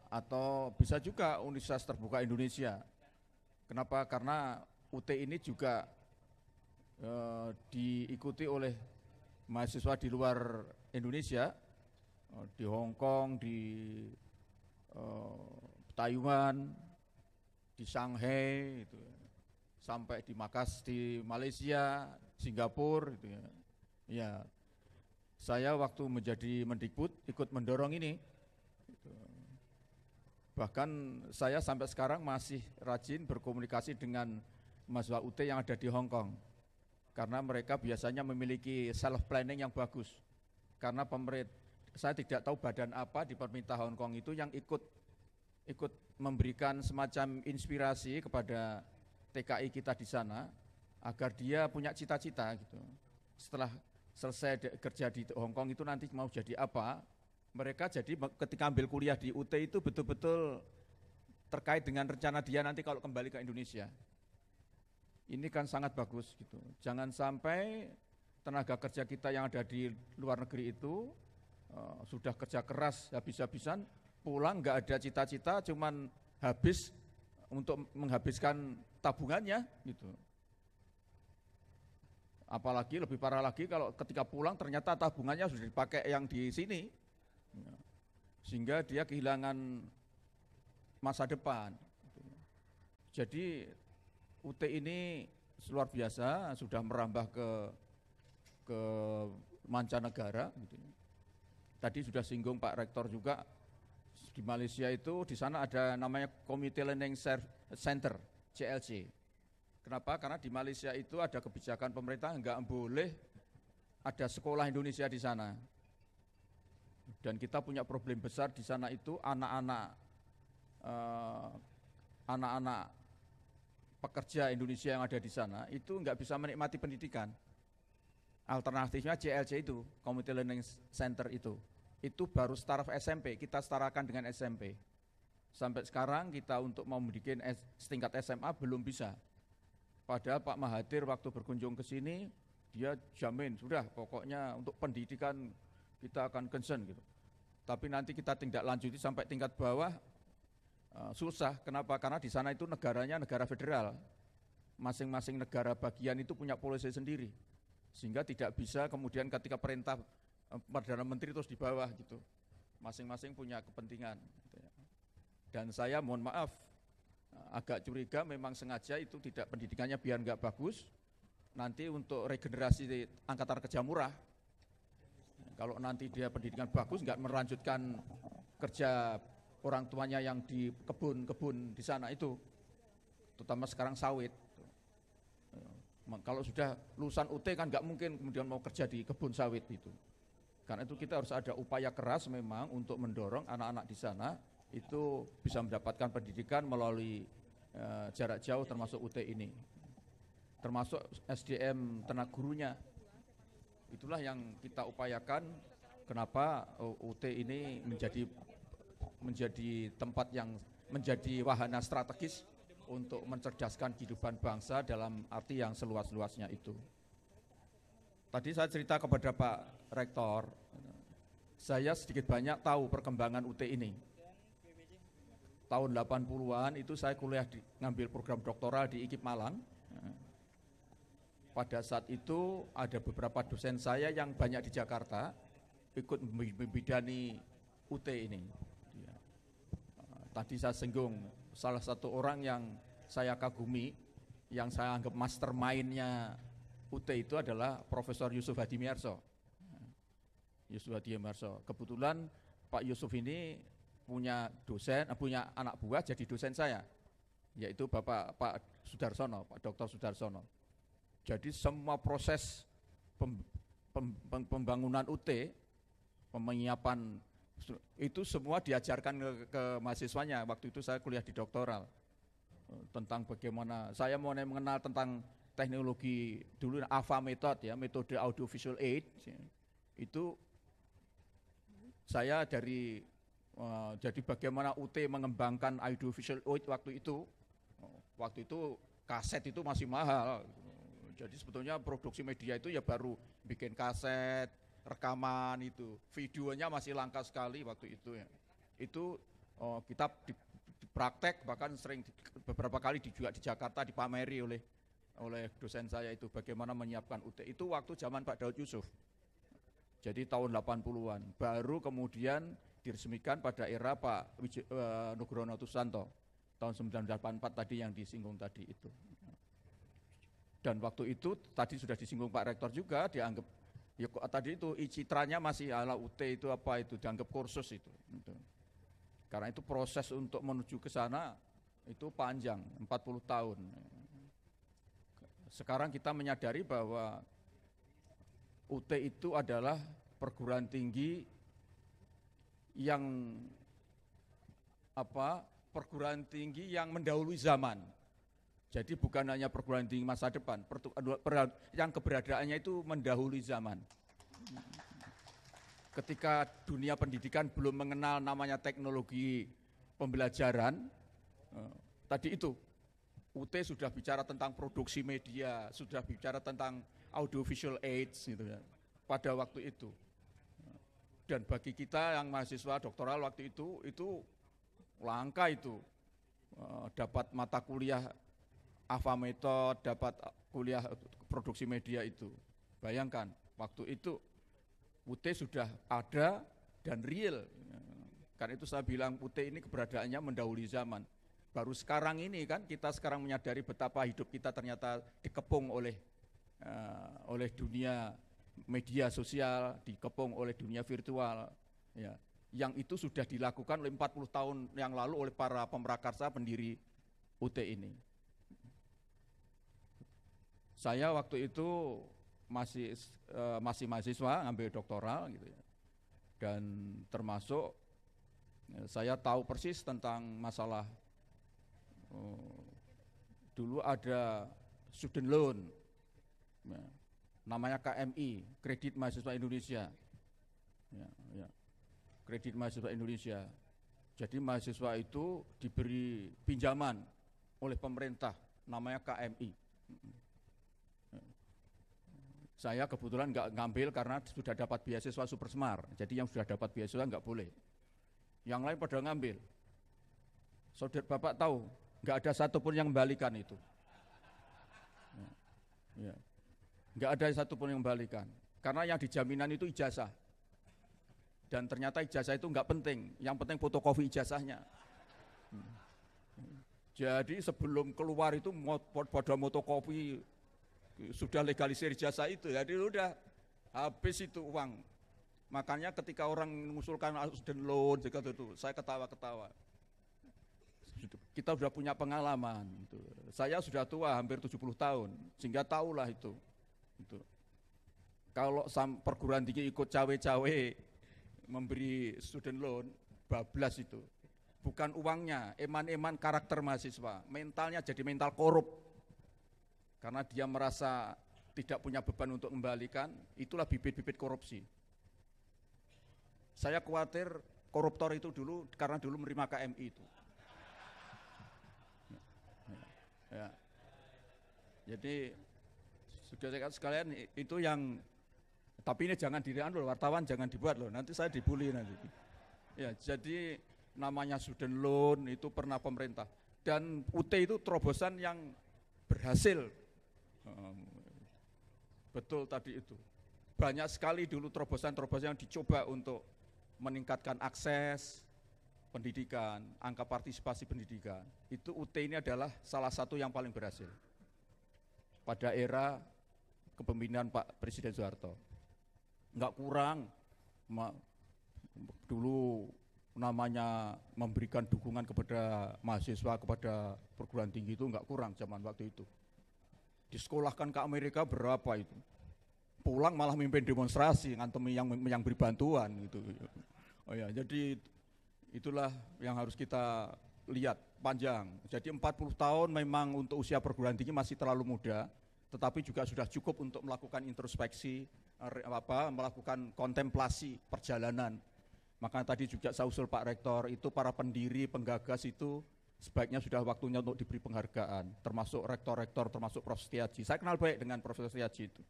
Atau bisa juga Universitas Terbuka Indonesia. Kenapa? Karena UT ini juga diikuti oleh mahasiswa di luar Indonesia, di Hong Kong, di Taiwan, di Shanghai, gitu, sampai di Makassar, di Malaysia, Singapura, gitu ya. Ya, saya waktu menjadi Mendikbud ikut mendorong ini. Gitu. Bahkan saya sampai sekarang masih rajin berkomunikasi dengan mahasiswa UT yang ada di Hong Kong. Karena mereka biasanya memiliki self planning yang bagus. Karena saya tidak tahu badan apa di pemerintah Hong Kong itu yang ikut memberikan semacam inspirasi kepada TKI kita di sana agar dia punya cita-cita gitu. Setelah selesai kerja di Hong Kong itu nanti mau jadi apa? Mereka jadi ketika ambil kuliah di UT itu betul-betul terkait dengan rencana dia nanti kalau kembali ke Indonesia. Ini kan sangat bagus gitu. Jangan sampai tenaga kerja kita yang ada di luar negeri itu sudah kerja keras habis-habisan, pulang nggak ada cita-cita, cuman habis untuk menghabiskan tabungannya gitu. Apalagi lebih parah lagi kalau ketika pulang ternyata tabungannya sudah dipakai yang di sini, sehingga dia kehilangan masa depan. Jadi UT ini luar biasa, sudah merambah ke mancanegara. Gitu. Tadi sudah singgung Pak Rektor juga, di Malaysia itu di sana ada namanya Community Learning Center, CLC. Kenapa? Karena di Malaysia itu ada kebijakan pemerintah nggak boleh ada sekolah Indonesia di sana. Dan kita punya problem besar di sana itu anak-anak pekerja Indonesia yang ada di sana itu nggak bisa menikmati pendidikan. Alternatifnya CLC itu, Community Learning Center itu baru taraf SMP, kita setarakan dengan SMP. Sampai sekarang kita untuk mau membuat setingkat SMA belum bisa. Padahal Pak Mahathir waktu berkunjung ke sini, dia jamin, sudah pokoknya untuk pendidikan kita akan concern gitu. Tapi nanti kita tindak lanjuti sampai tingkat bawah, susah. Kenapa? Karena di sana itu negaranya negara federal. Masing-masing negara bagian itu punya polisi sendiri. Sehingga tidak bisa kemudian ketika perintah Perdana Menteri terus di bawah gitu. Masing-masing punya kepentingan. Dan saya mohon maaf, agak curiga memang sengaja itu tidak pendidikannya biar nggak bagus. Nanti untuk regenerasi angkatan kerja murah. Kalau nanti dia pendidikan bagus nggak melanjutkan kerja orang tuanya yang di kebun-kebun di sana itu, terutama sekarang sawit. Kalau sudah lulusan UT kan nggak mungkin kemudian mau kerja di kebun sawit itu. Karena itu kita harus ada upaya keras memang untuk mendorong anak-anak di sana itu bisa mendapatkan pendidikan melalui jarak jauh termasuk UT ini. Termasuk SDM tenaga gurunya. Itulah yang kita upayakan kenapa UT ini menjadi tempat yang menjadi wahana strategis untuk mencerdaskan kehidupan bangsa dalam arti yang seluas-luasnya itu. Tadi saya cerita kepada Pak Rektor, saya sedikit banyak tahu perkembangan UT ini. Tahun 80-an itu saya kuliah ngambil program doktoral di IKIP Malang. Pada saat itu ada beberapa dosen saya yang banyak di Jakarta ikut membidani UT ini. Tadi saya singgung salah satu orang yang saya kagumi, yang saya anggap mastermind-nya UT itu adalah Profesor Yusuf Hadimiyarso. Yusuf Hadimiyarso. Kebetulan Pak Yusuf ini punya anak buah jadi dosen saya, yaitu Pak Sudarsono, Pak Dr. Sudarsono. Jadi semua proses pembangunan UT, penyiapan itu semua diajarkan ke mahasiswanya. Waktu itu saya kuliah di doktoral tentang bagaimana saya mulai mengenal tentang teknologi dulu AVA method ya, metode audio visual aid. Itu saya dari jadi bagaimana UT mengembangkan audio visual aid waktu itu. Waktu itu kaset itu masih mahal. Jadi sebetulnya produksi media itu ya baru bikin kaset, rekaman itu, videonya masih langka sekali waktu itu ya. Itu kita dipraktek, bahkan sering beberapa kali juga di Jakarta dipameri oleh dosen saya itu bagaimana menyiapkan UT. Itu waktu zaman Pak Daud Yusuf. Jadi tahun 80-an. Baru kemudian diresmikan pada era Pak Nugroho Tusanto tahun 1984 tadi yang disinggung tadi itu. Dan waktu itu tadi sudah disinggung Pak Rektor juga, dianggap ya tadi itu citranya masih ala UT itu apa itu dianggap kursus itu. Karena itu proses untuk menuju ke sana itu panjang, 40 tahun. Sekarang kita menyadari bahwa UT itu adalah perguruan tinggi yang perguruan tinggi yang mendahului zaman. Jadi bukan hanya perguruan tinggi masa depan, yang keberadaannya itu mendahului zaman. Ketika dunia pendidikan belum mengenal namanya teknologi pembelajaran, tadi itu UT sudah bicara tentang produksi media, sudah bicara tentang audiovisual aids gitu ya, pada waktu itu. Dan bagi kita yang mahasiswa doktoral waktu itu langka itu, dapat mata kuliah AVA method, dapat kuliah produksi media itu. Bayangkan, waktu itu UT sudah ada dan real. Karena itu saya bilang UT ini keberadaannya mendahului zaman. Baru sekarang ini kan kita sekarang menyadari betapa hidup kita ternyata dikepung oleh dunia media sosial, dikepung oleh dunia virtual. Ya. Yang itu sudah dilakukan oleh 40 tahun yang lalu oleh para pemrakarsa pendiri UT ini. Saya waktu itu masih mahasiswa, ngambil doktoral gitu ya. Dan termasuk saya tahu persis tentang masalah dulu ada student loan, ya, namanya KMI, Kredit Mahasiswa Indonesia. Ya, Kredit Mahasiswa Indonesia. Jadi mahasiswa itu diberi pinjaman oleh pemerintah, namanya KMI. Saya kebetulan nggak ngambil karena sudah dapat beasiswa Super Smart. Jadi yang sudah dapat beasiswa nggak boleh. Yang lain pada ngambil. Saudara Bapak tahu, nggak ada satupun yang membalikan itu. Ya. Nggak ada satupun yang membalikan. Karena yang dijaminan itu ijazah. Dan ternyata ijazah itu nggak penting. Yang penting fotokopi ijazahnya. Jadi sebelum keluar itu pada fotokopi sudah legalisir jasa itu, jadi udah habis itu uang. Makanya ketika orang mengusulkan student loan, saya ketawa-ketawa. Kita sudah punya pengalaman. Gitu. Saya sudah tua, hampir 70 tahun, sehingga tahulah itu. Kalau perguruan tinggi ikut cawe-cawe memberi student loan, bablas itu. Bukan uangnya, eman-eman karakter mahasiswa, mentalnya jadi mental korup. Karena dia merasa tidak punya beban untuk membalikan, itulah bibit-bibit korupsi. Saya khawatir koruptor itu dulu, karena dulu menerima KMI itu. Ya. Jadi, saudara sekalian itu yang, tapi ini jangan dilihat loh, wartawan jangan dibuat loh, nanti saya dibully nanti. Ya, jadi namanya student loan itu pernah pemerintah. Dan UT itu terobosan yang berhasil. Betul tadi itu. Banyak sekali dulu terobosan-terobosan yang dicoba untuk meningkatkan akses pendidikan, angka partisipasi pendidikan. Itu UT ini adalah salah satu yang paling berhasil. Pada era kepemimpinan Pak Presiden Soeharto. Enggak kurang, dulu namanya memberikan dukungan kepada mahasiswa, kepada perguruan tinggi itu enggak kurang zaman waktu itu. Disekolahkan ke Amerika berapa itu? pulang malah mimpin demonstrasi, ngantemi yang beri bantuan gitu. Oh ya, jadi itulah yang harus kita lihat panjang. Jadi 40 tahun memang untuk usia perguruan tinggi masih terlalu muda, tetapi juga sudah cukup untuk melakukan introspeksi, melakukan kontemplasi perjalanan. Maka tadi juga saya usul Pak Rektor, itu para pendiri, penggagas itu sebaiknya sudah waktunya untuk diberi penghargaan, termasuk rektor-rektor, termasuk Prof. Setiaji. Saya kenal baik dengan Prof. Setiaji itu,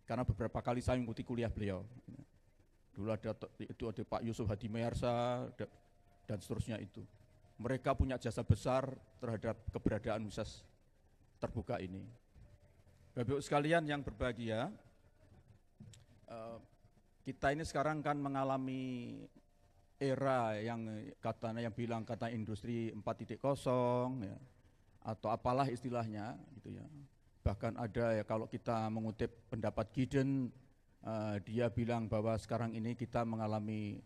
karena beberapa kali saya mengikuti kuliah beliau. Dulu ada Pak Yusuf Hadi Mayarsa, dan seterusnya itu. Mereka punya jasa besar terhadap keberadaan Universitas Terbuka ini. Bapak-Ibu sekalian yang berbahagia, kita ini sekarang kan mengalami era yang bilang industri 4.0 ya, atau apalah istilahnya gitu ya. Bahkan ada ya, kalau kita mengutip pendapat Gideon, dia bilang bahwa sekarang ini kita mengalami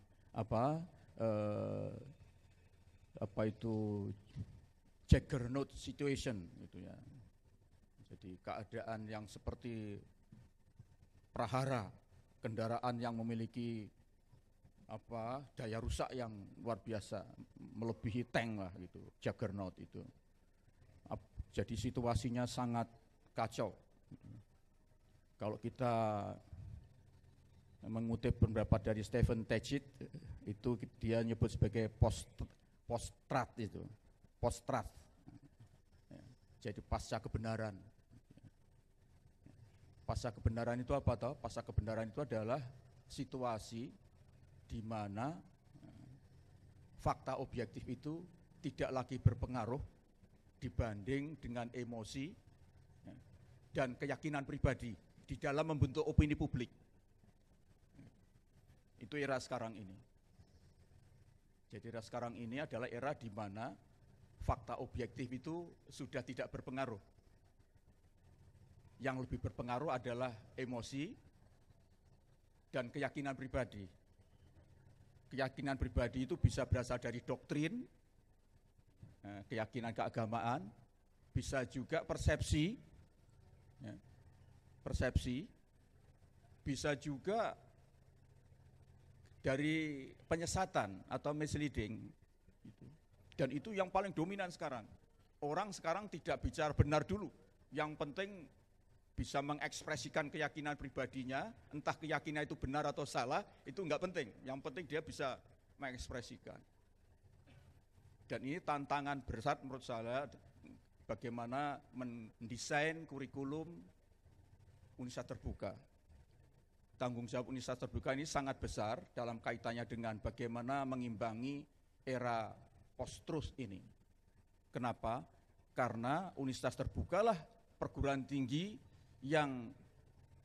juggernaut situation gitu ya. Jadi keadaan yang seperti prahara, kendaraan yang memiliki daya rusak yang luar biasa, melebihi tank lah gitu, juggernaut itu. Jadi situasinya sangat kacau. Kalau kita mengutip pendapat dari Stephen Tejit, itu dia nyebut sebagai post-truth itu, post-truth. Jadi pasca kebenaran. Pasca kebenaran itu apa toh? Pasca kebenaran itu adalah situasi di mana fakta objektif itu tidak lagi berpengaruh dibanding dengan emosi dan keyakinan pribadi di dalam membentuk opini publik. Itu era sekarang ini. Jadi era sekarang ini adalah era di mana fakta objektif itu sudah tidak berpengaruh. Yang lebih berpengaruh adalah emosi dan keyakinan pribadi. Keyakinan pribadi itu bisa berasal dari doktrin, keyakinan keagamaan, bisa juga persepsi, bisa juga dari penyesatan atau misleading. Dan itu yang paling dominan sekarang. Orang sekarang tidak bicara benar dulu, yang penting bisa mengekspresikan keyakinan pribadinya, entah keyakinan itu benar atau salah, itu enggak penting. Yang penting dia bisa mengekspresikan. Dan ini tantangan besar menurut saya, bagaimana mendesain kurikulum Universitas Terbuka. Tanggung jawab Universitas Terbuka ini sangat besar dalam kaitannya dengan bagaimana mengimbangi era post-truth ini. Kenapa? Karena Universitas Terbuka lah perguruan tinggi yang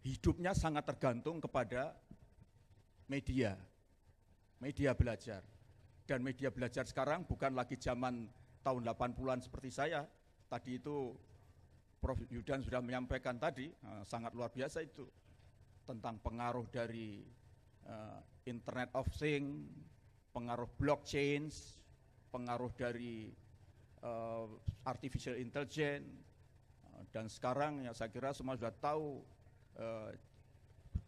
hidupnya sangat tergantung kepada media belajar. Dan media belajar sekarang bukan lagi zaman tahun 80-an seperti saya. Tadi itu Prof. Yudan sudah menyampaikan tadi, sangat luar biasa itu, tentang pengaruh dari Internet of Things, pengaruh blockchain, pengaruh dari artificial intelligence. Dan sekarang ya saya kira semua sudah tahu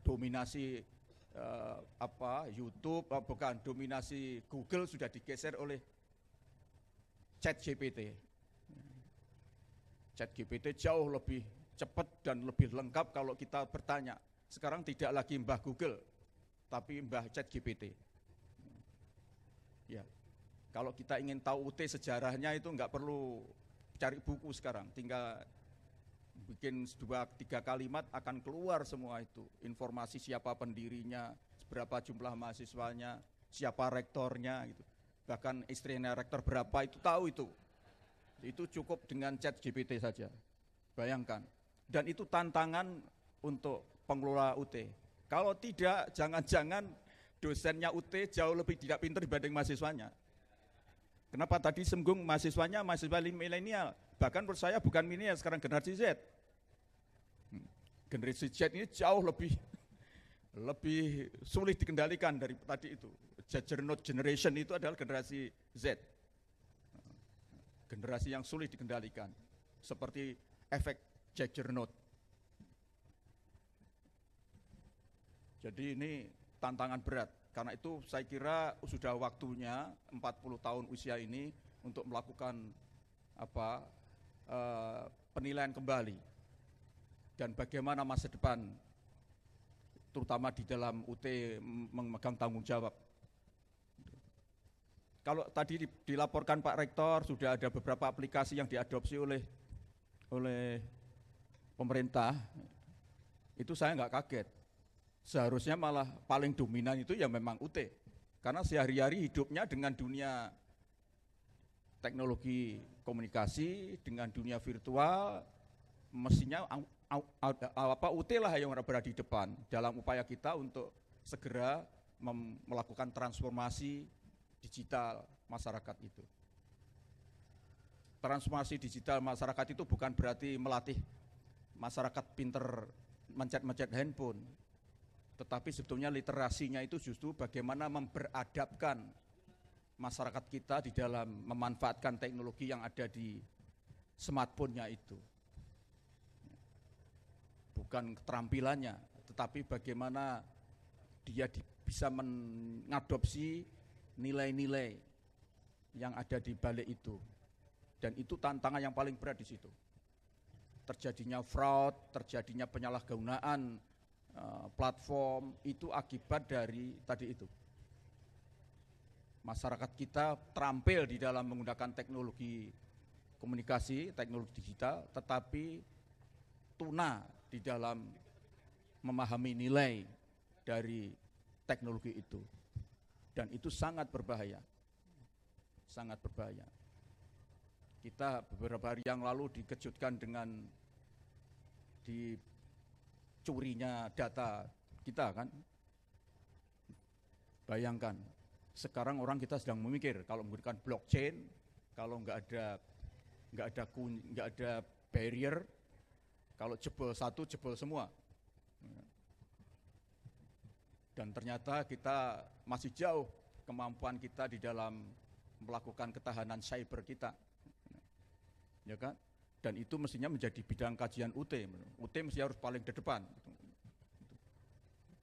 dominasi YouTube, dominasi Google sudah digeser oleh ChatGPT. ChatGPT jauh lebih cepat dan lebih lengkap kalau kita bertanya. Sekarang tidak lagi mbah Google, tapi mbah ChatGPT. Ya, kalau kita ingin tahu UT sejarahnya itu nggak perlu cari buku sekarang, tinggal bikin 2-3 kalimat akan keluar semua itu. Informasi siapa pendirinya, berapa jumlah mahasiswanya, siapa rektornya gitu. Bahkan istrinya rektor berapa itu tahu itu. Itu cukup dengan ChatGPT saja. Bayangkan. Dan itu tantangan untuk pengelola UT. Kalau tidak, jangan-jangan dosennya UT jauh lebih tidak pintar dibanding mahasiswanya. Kenapa tadi singgung mahasiswanya, mahasiswa milenial. Bahkan menurut saya bukan milenial, sekarang generasi Z. Generasi Z ini jauh lebih sulit dikendalikan dari tadi itu. Juggernaut generation itu adalah generasi Z. Generasi yang sulit dikendalikan. Seperti efek Juggernaut. Jadi ini tantangan berat. Karena itu saya kira sudah waktunya 40 tahun usia ini untuk melakukan penilaian kembali dan bagaimana masa depan, terutama di dalam UT memegang tanggung jawab. Kalau tadi dilaporkan Pak Rektor sudah ada beberapa aplikasi yang diadopsi oleh pemerintah, itu saya nggak kaget. Seharusnya malah paling dominan itu ya memang UT, karena sehari-hari hidupnya dengan dunia teknologi komunikasi, dengan dunia virtual, mestinya UT lah yang berada di depan dalam upaya kita untuk segera melakukan transformasi digital masyarakat itu. Transformasi digital masyarakat itu bukan berarti melatih masyarakat pinter mencet-mencet handphone, tetapi sebetulnya literasinya itu justru bagaimana memberadabkan masyarakat kita di dalam memanfaatkan teknologi yang ada di smartphone-nya itu. Bukan keterampilannya, tetapi bagaimana dia bisa mengadopsi nilai-nilai yang ada di balik itu. Dan itu tantangan yang paling berat di situ. Terjadinya fraud, terjadinya penyalahgunaan platform, itu akibat dari tadi itu. Masyarakat kita terampil di dalam menggunakan teknologi komunikasi, teknologi digital, tetapi tuna di dalam memahami nilai dari teknologi itu. Dan itu sangat berbahaya. Sangat berbahaya. Kita beberapa hari yang lalu dikejutkan dengan dicurinya data kita kan. Bayangkan, sekarang orang kita sedang memikir kalau menggunakan blockchain, kalau nggak ada barrier, kalau jebol satu jebol semua. Dan ternyata kita masih jauh kemampuan kita di dalam melakukan ketahanan cyber kita. Ya kan? Dan itu mestinya menjadi bidang kajian UT. UT mesti harus paling di depan.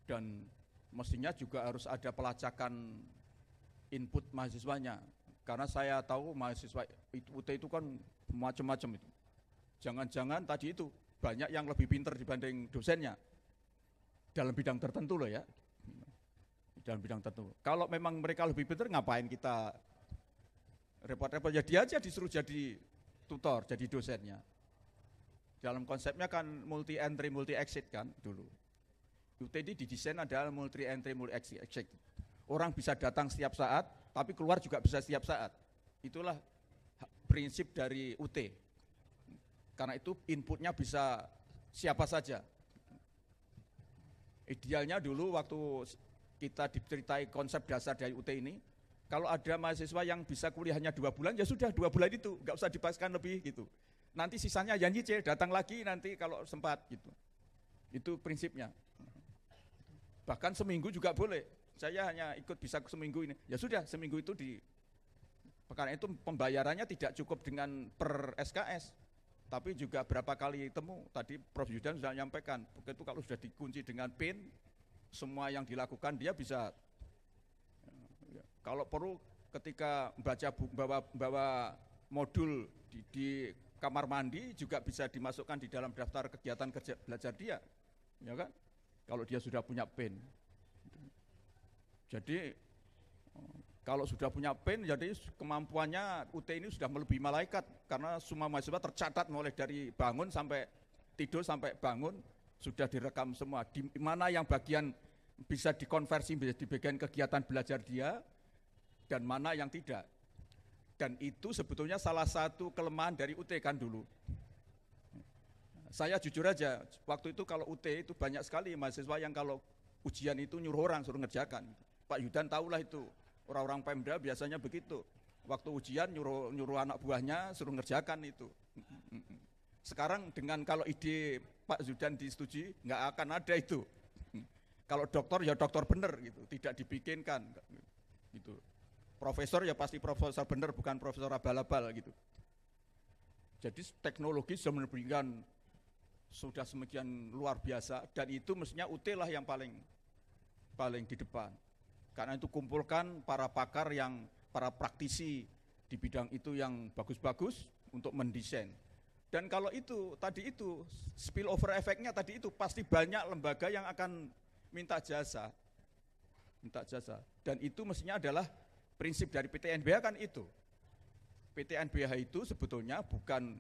Dan mestinya juga harus ada pelacakan input mahasiswanya. Karena saya tahu mahasiswa UT itu kan macam-macam itu. Jangan-jangan tadi itu banyak yang lebih pintar dibanding dosennya. Dalam bidang tertentu loh ya. Dalam bidang tertentu. Kalau memang mereka lebih pintar, ngapain kita repot-repot? Ya dia aja disuruh jadi tutor, jadi dosennya. Dalam konsepnya kan multi entry, multi exit kan dulu. UTD didesain adalah multi entry, multi exit. Orang bisa datang setiap saat, tapi keluar juga bisa setiap saat. Itulah prinsip dari UT. Karena itu inputnya bisa siapa saja. Idealnya dulu waktu kita diceritai konsep dasar dari UT ini, kalau ada mahasiswa yang bisa kuliahnya 2 bulan, ya sudah 2 bulan itu, nggak usah dibahaskan lebih gitu. Nanti sisanya ya nyicil, datang lagi nanti kalau sempat gitu. Itu prinsipnya. Bahkan seminggu juga boleh. Saya hanya ikut bisa seminggu ini. Ya sudah, seminggu itu karena itu pembayarannya tidak cukup dengan per SKS, tapi juga berapa kali temu. Tadi Prof Yudan sudah menyampaikan, begitu kalau sudah dikunci dengan PIN, semua yang dilakukan dia bisa. Kalau perlu ketika bawa modul di kamar mandi juga bisa dimasukkan di dalam daftar kegiatan kerja belajar dia, ya kan? Kalau dia sudah punya PIN. Jadi kalau sudah punya PIN, jadi kemampuannya UT ini sudah melebihi malaikat karena semua mahasiswa tercatat mulai dari bangun sampai tidur sampai bangun sudah direkam semua. Di mana yang bagian bisa dikonversi menjadi bagian kegiatan belajar dia dan mana yang tidak. Dan itu sebetulnya salah satu kelemahan dari UT kan dulu. Saya jujur aja, waktu itu kalau UT itu banyak sekali mahasiswa yang kalau ujian itu nyuruh orang suruh ngerjakan. Pak Yudan tahulah itu, orang-orang Pemda biasanya begitu. Waktu ujian nyuruh anak buahnya suruh ngerjakan itu. Sekarang dengan kalau ide Pak Yudan disetujui, nggak akan ada itu. Kalau dokter ya dokter bener gitu, tidak dibikinkan gitu. Profesor ya pasti profesor bener, bukan profesor abal-abal gitu. Jadi teknologi sudah memberikan sudah semakin luar biasa dan itu mestinya UT lah yang paling paling di depan. Karena itu kumpulkan para pakar para praktisi di bidang itu yang bagus-bagus untuk mendesain. Dan kalau tadi itu spillover efeknya tadi itu pasti banyak lembaga yang akan minta jasa. Dan itu mestinya adalah prinsip dari PTNBH kan itu. PTNBH itu sebetulnya bukan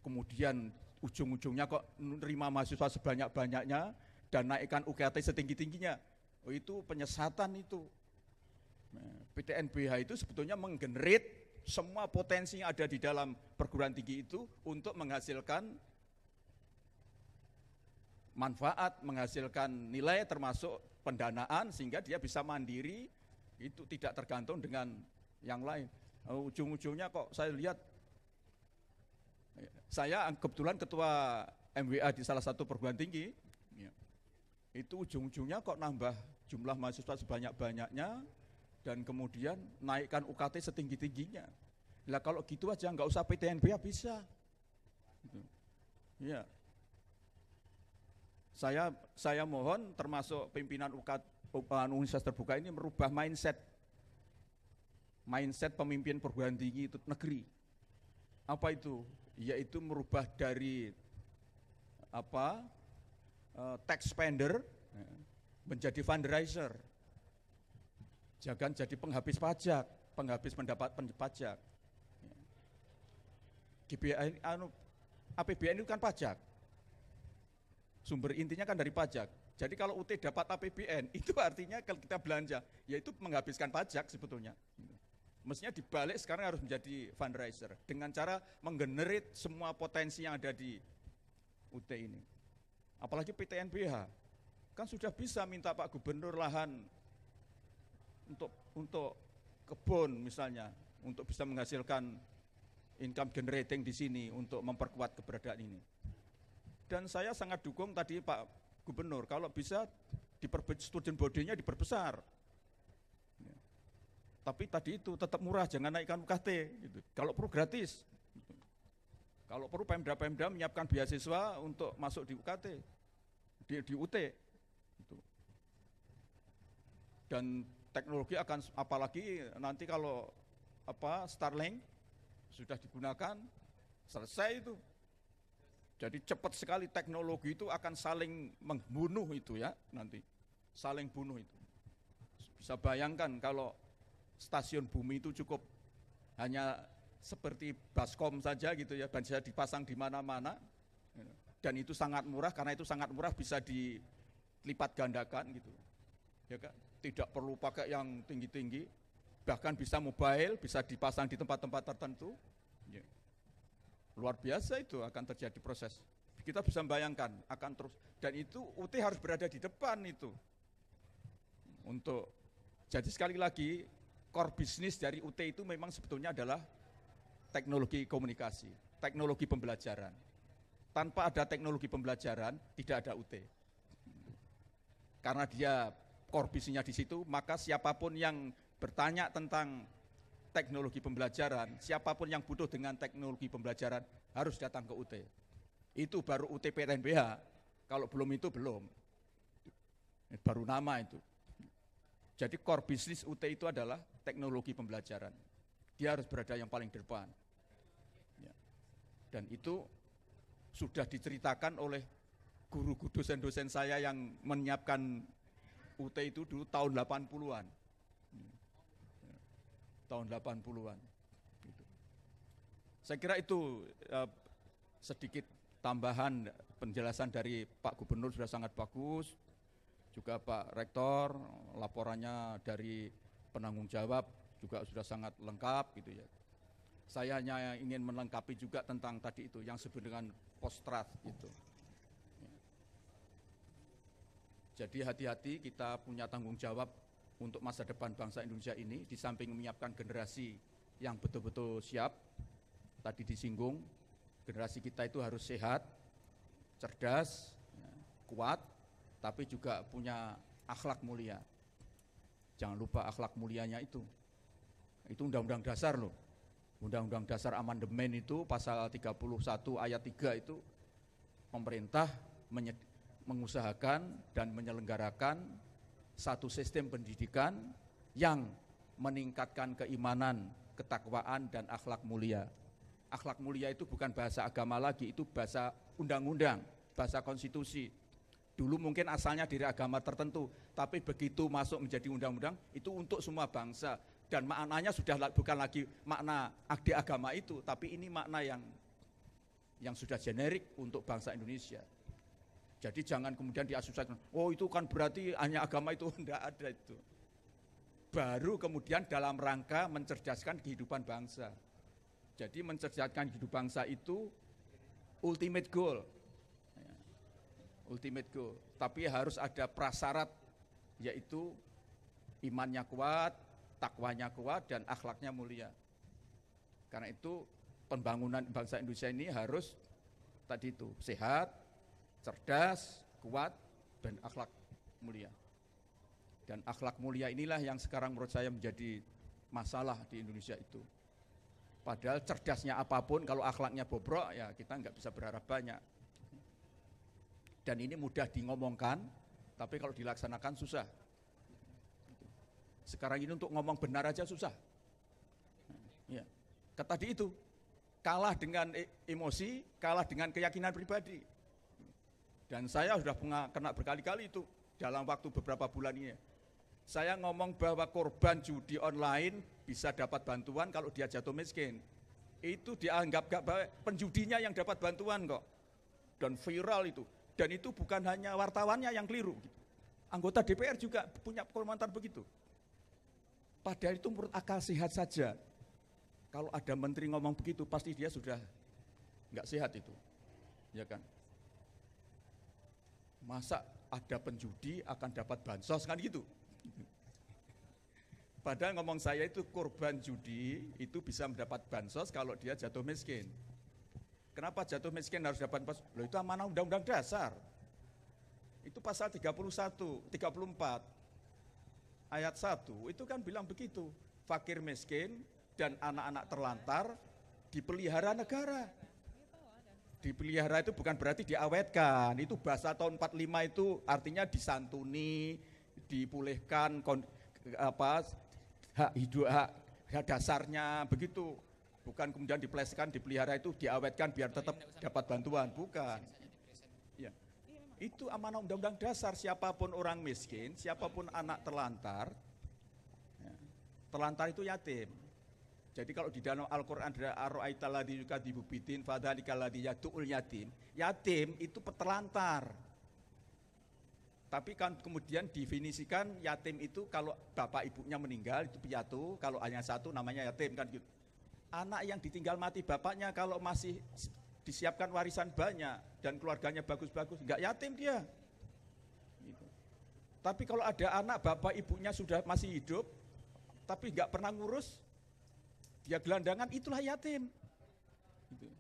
kemudian ujung-ujungnya kok nerima mahasiswa sebanyak-banyaknya dan naikkan UKT setinggi-tingginya. Oh, itu penyesatan itu. PTNBH itu sebetulnya menggenerate semua potensi yang ada di dalam perguruan tinggi itu untuk menghasilkan manfaat, menghasilkan nilai termasuk pendanaan sehingga dia bisa mandiri, itu tidak tergantung dengan yang lain. Ujung-ujungnya kok saya lihat, saya kebetulan ketua MWA di salah satu perguruan tinggi, itu ujung-ujungnya kok nambah jumlah mahasiswa sebanyak-banyaknya dan kemudian naikkan UKT setinggi-tingginya. Lah kalau gitu aja nggak usah PTNBH bisa. Ya. Saya mohon termasuk pimpinan Universitas Terbuka ini merubah mindset pemimpin perguruan tinggi itu negeri. Apa itu? Yaitu merubah dari tax spender menjadi fundraiser. Jangan jadi penghabis pajak, penghabis pendapatan pajak. APBN itu kan pajak. Sumber intinya kan dari pajak. Jadi kalau UT dapat APBN, itu artinya kalau kita belanja, yaitu menghabiskan pajak sebetulnya. Mestinya dibalik sekarang harus menjadi fundraiser dengan cara menggenerate semua potensi yang ada di UT ini. Apalagi PTNBH, kan sudah bisa minta Pak Gubernur lahan untuk kebun misalnya, untuk bisa menghasilkan income generating di sini untuk memperkuat keberadaan ini. Dan saya sangat dukung tadi Pak Gubernur, kalau bisa student body-nya diperbesar. Tapi tadi itu tetap murah, jangan naikkan UKT. Gitu. Kalau perlu gratis. Gitu. Kalau perlu Pemda menyiapkan beasiswa untuk masuk di UKT, di UT. Gitu. Dan teknologi akan, apalagi nanti kalau Starlink sudah digunakan, selesai itu. Jadi cepat sekali teknologi itu akan saling membunuh itu ya nanti, saling bunuh itu. Bisa bayangkan kalau stasiun bumi itu cukup hanya seperti Baskom saja gitu ya, dan bisa dipasang di mana-mana, dan itu sangat murah, karena itu sangat murah bisa dilipat gandakan gitu, ya kan? Tidak perlu pakai yang tinggi-tinggi, bahkan bisa mobile, bisa dipasang di tempat-tempat tertentu. Ya. Luar biasa itu akan terjadi proses. Kita bisa membayangkan akan terus, dan itu UT harus berada di depan itu. Jadi sekali lagi, core bisnis dari UT itu memang sebetulnya adalah teknologi komunikasi, teknologi pembelajaran. Tanpa ada teknologi pembelajaran, tidak ada UT. Karena dia core bisnisnya di situ, maka siapapun yang bertanya tentang teknologi pembelajaran, siapapun yang butuh dengan teknologi pembelajaran harus datang ke UT. Itu baru UT PTNBH, kalau belum itu belum. Baru nama itu. Jadi core bisnis UT itu adalah teknologi pembelajaran. Dia harus berada yang paling depan. Ya. Dan itu sudah diceritakan oleh guru-guru dosen-dosen saya yang menyiapkan UT itu dulu tahun 80-an. Tahun 80-an. Gitu. Saya kira itu sedikit tambahan penjelasan dari Pak Gubernur sudah sangat bagus. Juga Pak Rektor, laporannya dari penanggung jawab juga sudah sangat lengkap gitu ya. Saya hanya ingin melengkapi juga tentang tadi itu yang disebut dengan post-trust gitu. Jadi hati-hati, kita punya tanggung jawab untuk masa depan bangsa Indonesia ini, di samping menyiapkan generasi yang betul-betul siap. Tadi disinggung, generasi kita itu harus sehat, cerdas, kuat, tapi juga punya akhlak mulia. Jangan lupa akhlak mulianya itu. Itu Undang-Undang Dasar loh. Undang-Undang Dasar Amandemen itu pasal 31 ayat 3 itu pemerintah mengusahakan dan menyelenggarakan satu sistem pendidikan yang meningkatkan keimanan, ketakwaan, dan akhlak mulia. Akhlak mulia itu bukan bahasa agama lagi, itu bahasa undang-undang, bahasa konstitusi. Dulu mungkin asalnya dari agama tertentu, tapi begitu masuk menjadi undang-undang, itu untuk semua bangsa. Dan maknanya sudah bukan lagi makna di agama itu, tapi ini makna yang sudah generik untuk bangsa Indonesia. Jadi jangan kemudian diasosiasikan, oh itu kan berarti hanya agama itu, enggak ada itu. Baru kemudian dalam rangka mencerdaskan kehidupan bangsa. Jadi mencerdaskan kehidupan bangsa itu ultimate goal. Ultimate goal. Tapi harus ada prasyarat, yaitu imannya kuat, takwanya kuat, dan akhlaknya mulia. Karena itu pembangunan bangsa Indonesia ini harus tadi itu, sehat, cerdas, kuat, dan akhlak mulia. Dan akhlak mulia inilah yang sekarang menurut saya menjadi masalah di Indonesia itu. Padahal cerdasnya apapun, kalau akhlaknya bobrok, ya kita nggak bisa berharap banyak. Dan ini mudah ngomongkan, tapi kalau dilaksanakan susah. Sekarang ini untuk ngomong benar aja susah. Ya. Tadi itu, kalah dengan emosi, kalah dengan keyakinan pribadi. Dan saya sudah kena berkali-kali itu dalam waktu beberapa bulan ini. Saya ngomong bahwa korban judi online bisa dapat bantuan kalau dia jatuh miskin. Itu dianggap gak baik, penjudinya yang dapat bantuan kok. Dan viral itu. Dan itu bukan hanya wartawannya yang keliru. Anggota DPR juga punya komentar begitu. Padahal itu menurut akal sehat saja. Kalau ada menteri ngomong begitu, pasti dia sudah nggak sehat itu. Ya kan? Masa ada penjudi akan dapat bansos kan gitu. Padahal ngomong saya itu korban judi itu bisa mendapat bansos kalau dia jatuh miskin. Kenapa jatuh miskin harus dapat bansos? Loh itu amanah undang-undang dasar. Itu pasal 31, 34, ayat 1, itu kan bilang begitu. Fakir miskin dan anak-anak terlantar dipelihara negara. Dipelihara itu bukan berarti diawetkan, itu bahasa tahun 45 itu artinya disantuni, dipulihkan hak hidup, hak dasarnya begitu. Bukan kemudian dipelesetkan, dipelihara itu diawetkan biar tetap dapat bantuan, bukan. Ya. Itu amanah undang-undang dasar, siapapun orang miskin, siapapun anak terlantar, ya. Terlantar itu yatim. Jadi kalau di dalam Al-Quran ada ar-ra'aital ladzi yukadzibu biddin fadzalikal ladzi yad'ul yatim. Yatim itu peterlantar. Tapi kan kemudian definisikan yatim itu kalau bapak ibunya meninggal itu piatu, kalau hanya satu namanya yatim kan gitu. Anak yang ditinggal mati bapaknya kalau masih disiapkan warisan banyak dan keluarganya bagus-bagus, enggak yatim dia. Gitu. Tapi kalau ada anak bapak ibunya sudah masih hidup, tapi enggak pernah ngurus, dia gelandangan, itulah yatim. Gitu.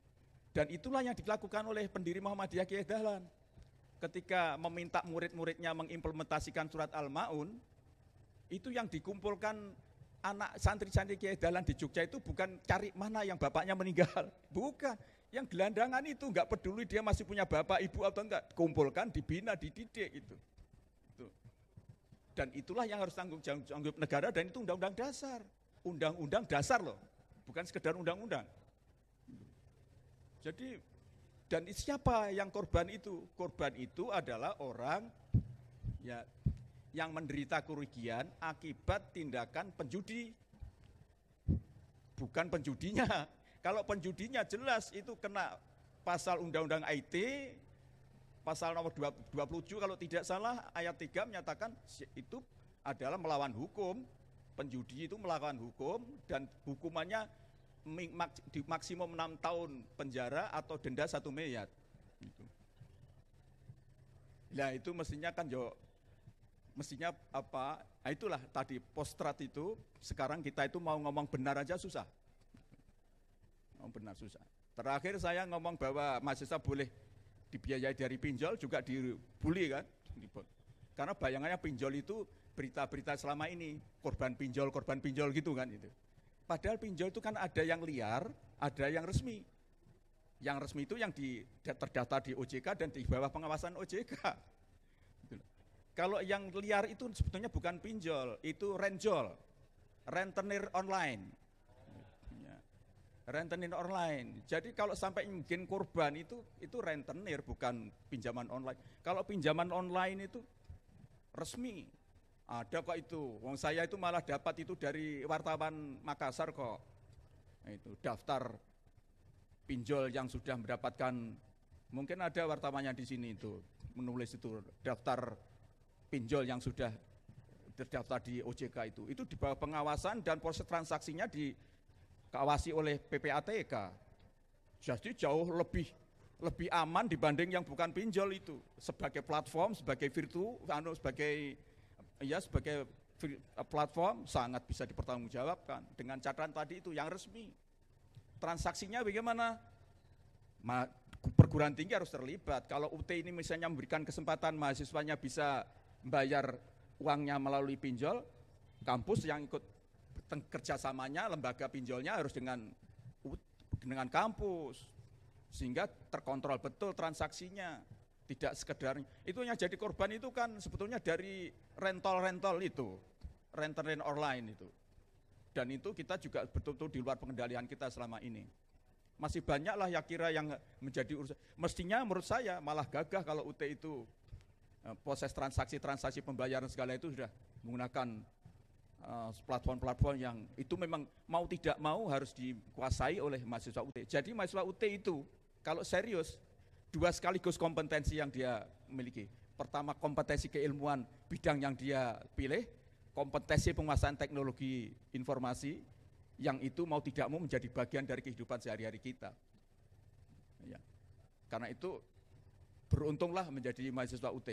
Dan itulah yang dilakukan oleh pendiri Muhammadiyah Kyai Dahlan. Ketika meminta murid-muridnya mengimplementasikan surat Al-Ma'un, itu yang dikumpulkan anak santri-santri Kyai Dahlan di Jogja itu bukan cari mana yang bapaknya meninggal, bukan. Yang gelandangan itu enggak peduli dia masih punya bapak, ibu atau enggak, kumpulkan, dibina, dididik itu. Dan itulah yang harus tanggung jawab negara, dan itu undang-undang dasar. Undang-undang dasar loh, bukan sekedar undang-undang. Jadi, dan siapa yang korban itu? Korban itu adalah orang ya yang menderita kerugian akibat tindakan penjudi, bukan penjudinya. Kalau penjudinya jelas itu kena pasal Undang-Undang IT, pasal nomor 27 kalau tidak salah, ayat 3 menyatakan itu adalah melawan hukum, penjudi itu melawan hukum dan hukumannya di maksimum 6 tahun penjara atau denda 1 miliar. Nah itu mestinya kan mestinya apa, nah itulah tadi postrat itu, sekarang kita itu mau ngomong benar aja susah. Ngomong benar susah. Terakhir saya ngomong bahwa mahasiswa boleh dibiayai dari pinjol juga dibully kan. Karena bayangannya pinjol itu berita-berita selama ini, korban pinjol gitu kan itu. Padahal pinjol itu kan ada yang liar, ada yang resmi. Yang resmi itu yang terdaftar di OJK dan di bawah pengawasan OJK. Kalau yang liar itu sebetulnya bukan pinjol, itu renjol, rentenir online. Ya. Rentenir online. Jadi kalau sampai mungkin korban itu rentenir, bukan pinjaman online. Kalau pinjaman online itu resmi, ada kok itu. Wong saya itu malah dapat itu dari wartawan Makassar kok. Itu daftar pinjol yang sudah mendapatkan, mungkin ada wartawannya di sini itu menulis itu daftar pinjol yang sudah terdaftar di OJK itu di bawah pengawasan dan proses transaksinya dikawasi oleh PPATK. Jadi jauh lebih aman dibanding yang bukan pinjol itu. Sebagai platform, sebagai sebagai platform sangat bisa dipertanggungjawabkan dengan catatan tadi itu yang resmi. Transaksinya bagaimana? Perguruan tinggi harus terlibat. Kalau UT ini misalnya memberikan kesempatan mahasiswanya bisa bayar uangnya melalui pinjol, kampus yang ikut kerjasamanya, lembaga pinjolnya harus dengan kampus, sehingga terkontrol betul transaksinya, tidak sekedar itu yang jadi korban itu kan sebetulnya dari rental itu, rental online itu, dan itu kita juga betul-betul di luar pengendalian kita selama ini. Masih banyaklah ya kira yang menjadi urusan. Mestinya menurut saya malah gagah kalau UT itu proses transaksi pembayaran segala itu sudah menggunakan platform-platform yang itu memang mau tidak mau harus dikuasai oleh mahasiswa UT. Jadi mahasiswa UT itu kalau serius, dua sekaligus kompetensi yang dia miliki. Pertama, kompetensi keilmuan bidang yang dia pilih, kompetensi penguasaan teknologi informasi, yang itu mau tidak mau menjadi bagian dari kehidupan sehari-hari kita. Ya. Karena itu beruntunglah menjadi mahasiswa UT,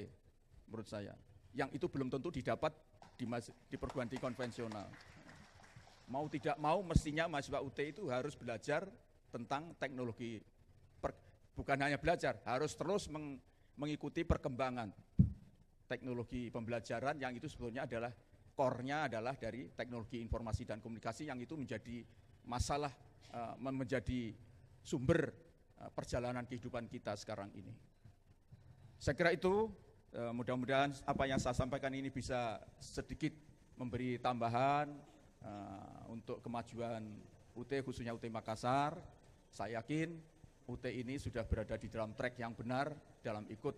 menurut saya. Yang itu belum tentu didapat di perguruan tinggi konvensional. Mau tidak mau mestinya mahasiswa UT itu harus belajar tentang teknologi. Bukan hanya belajar, harus terus mengikuti perkembangan teknologi pembelajaran yang itu sebetulnya adalah core-nya adalah dari teknologi informasi dan komunikasi yang itu menjadi masalah, menjadi sumber perjalanan kehidupan kita sekarang ini. Saya kira itu mudah-mudahan apa yang saya sampaikan ini bisa sedikit memberi tambahan untuk kemajuan UT, khususnya UT Makassar. Saya yakin UT ini sudah berada di dalam track yang benar dalam ikut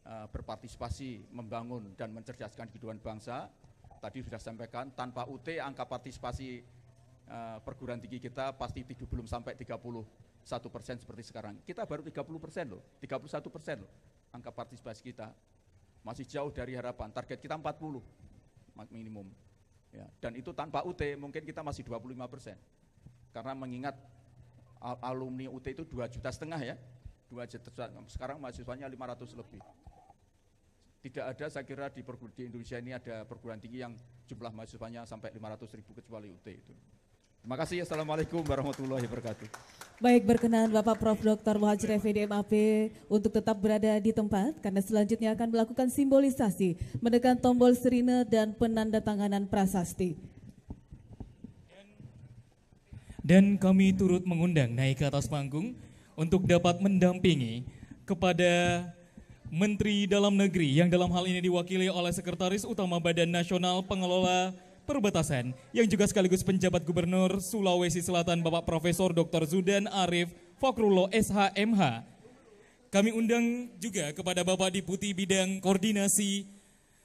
berpartisipasi membangun dan mencerdaskan kehidupan bangsa. Tadi sudah sampaikan, tanpa UT angka partisipasi perguruan tinggi kita pasti belum sampai 31% seperti sekarang. Kita baru 30% loh, 31% loh angka partisipasi kita. Masih jauh dari harapan, target kita 40 minimum. Ya, dan itu tanpa UT mungkin kita masih 25%. Karena mengingat alumni UT itu 2,5 juta ya, 2 juta, sekarang mahasiswanya 500 lebih. Tidak ada saya kira di Indonesia ini ada perguruan tinggi yang jumlah mahasiswanya sampai 500.000 kecuali UT itu. Terima kasih. Assalamualaikum warahmatullahi wabarakatuh. Baik, berkenan Bapak Prof. Dr. Muhadjir Effendi MAP untuk tetap berada di tempat karena selanjutnya akan melakukan simbolisasi, menekan tombol sirine dan penandatanganan prasasti. Dan kami turut mengundang naik ke atas panggung untuk dapat mendampingi kepada Menteri Dalam Negeri yang dalam hal ini diwakili oleh Sekretaris Utama Badan Nasional Pengelola Perbatasan yang juga sekaligus penjabat Gubernur Sulawesi Selatan Bapak Profesor Dr. Zudan Arif Fakrullah SHMH. Kami undang juga kepada Bapak Deputi Bidang Koordinasi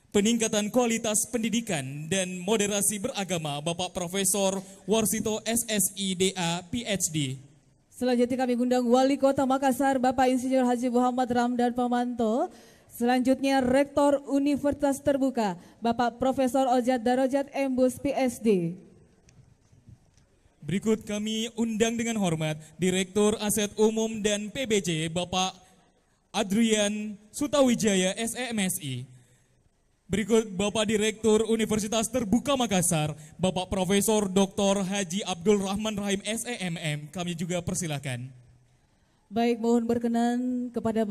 Peningkatan Kualitas Pendidikan dan Moderasi Beragama Bapak Profesor Warsito SSIDA PhD. Selanjutnya kami undang Wali Kota Makassar Bapak Insinyur Haji Muhammad Ramdan Pamanto. Selanjutnya Rektor Universitas Terbuka Bapak Profesor Ojat Darajat Embus PhD. Berikut kami undang dengan hormat Direktur Aset Umum dan PBJ Bapak Adrian Sutawijaya SEMSI. Berikut Bapak Direktur Universitas Terbuka Makassar, Bapak Profesor Dr. Haji Abdul Rahman Rahim SEMM. Kami juga persilakan. Baik, mohon berkenan kepada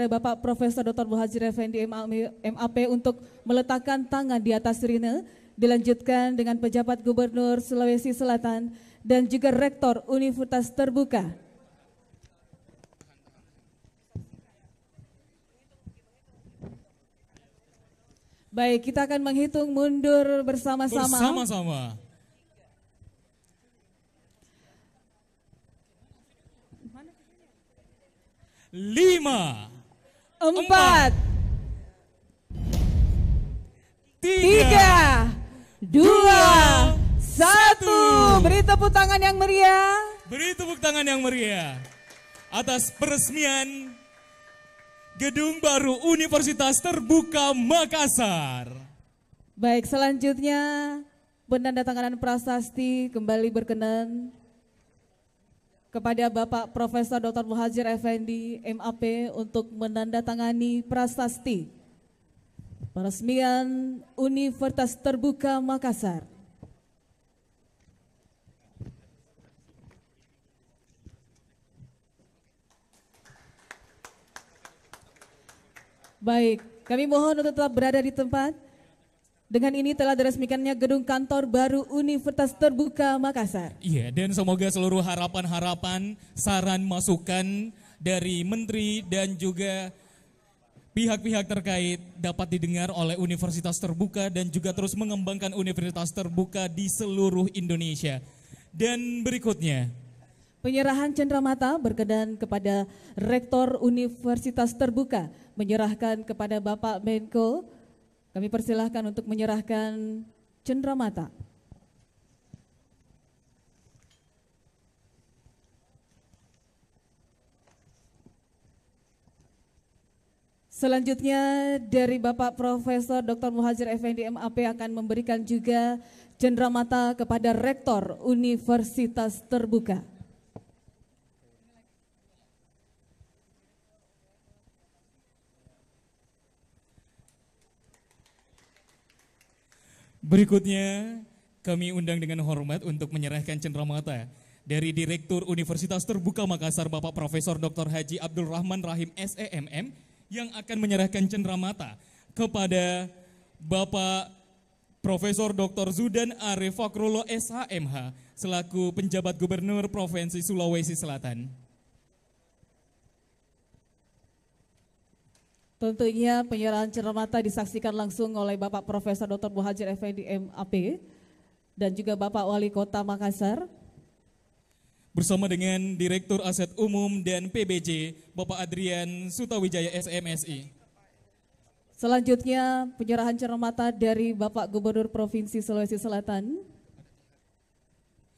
Bapak Profesor Dr. Muhadjir Effendi MAP untuk meletakkan tangan di atas sirine, dilanjutkan dengan pejabat Gubernur Sulawesi Selatan dan juga Rektor Universitas Terbuka. Baik, kita akan menghitung mundur bersama-sama. Bersama-sama. 5, 4, 3, 2, 1. Beri tepuk tangan yang meriah. Beri tepuk tangan yang meriah atas peresmian Gedung Baru Universitas Terbuka Makassar. Baik, selanjutnya penandatanganan prasasti kembali berkenan kepada Bapak Profesor Dr. Muhadjir Effendi MAP untuk menandatangani prasasti peresmian Universitas Terbuka Makassar. Baik, kami mohon untuk tetap berada di tempat. Dengan ini telah diresmikannya Gedung Kantor Baru Universitas Terbuka Makassar. Iya, dan semoga seluruh harapan-harapan, saran, masukan dari Menteri dan juga pihak-pihak terkait dapat didengar oleh Universitas Terbuka dan juga terus mengembangkan Universitas Terbuka di seluruh Indonesia. Dan berikutnya, penyerahan cenderamata berkenan kepada Rektor Universitas Terbuka, menyerahkan kepada Bapak Menko. Kami persilahkan untuk menyerahkan cenderamata. Selanjutnya dari Bapak Profesor Dr. Muhadjir Effendi MAP akan memberikan juga cenderamata kepada Rektor Universitas Terbuka. berikutnya kami undang dengan hormat untuk menyerahkan cenderamata dari Direktur Universitas Terbuka Makassar Bapak Profesor Dr. Haji Abdul Rahman Rahim SEMM yang akan menyerahkan cenderamata kepada Bapak Profesor Dr. Zudan Arif Fakrullah SHMH selaku penjabat Gubernur Provinsi Sulawesi Selatan. Tentunya penyerahan cenderamata disaksikan langsung oleh Bapak Profesor Dr. Muhadjir Effendi MAP dan juga Bapak Wali Kota Makassar. Bersama dengan Direktur Aset Umum dan PBJ Bapak Adrian Sutawijaya SMSI. Selanjutnya penyerahan cenderamata dari Bapak Gubernur Provinsi Sulawesi Selatan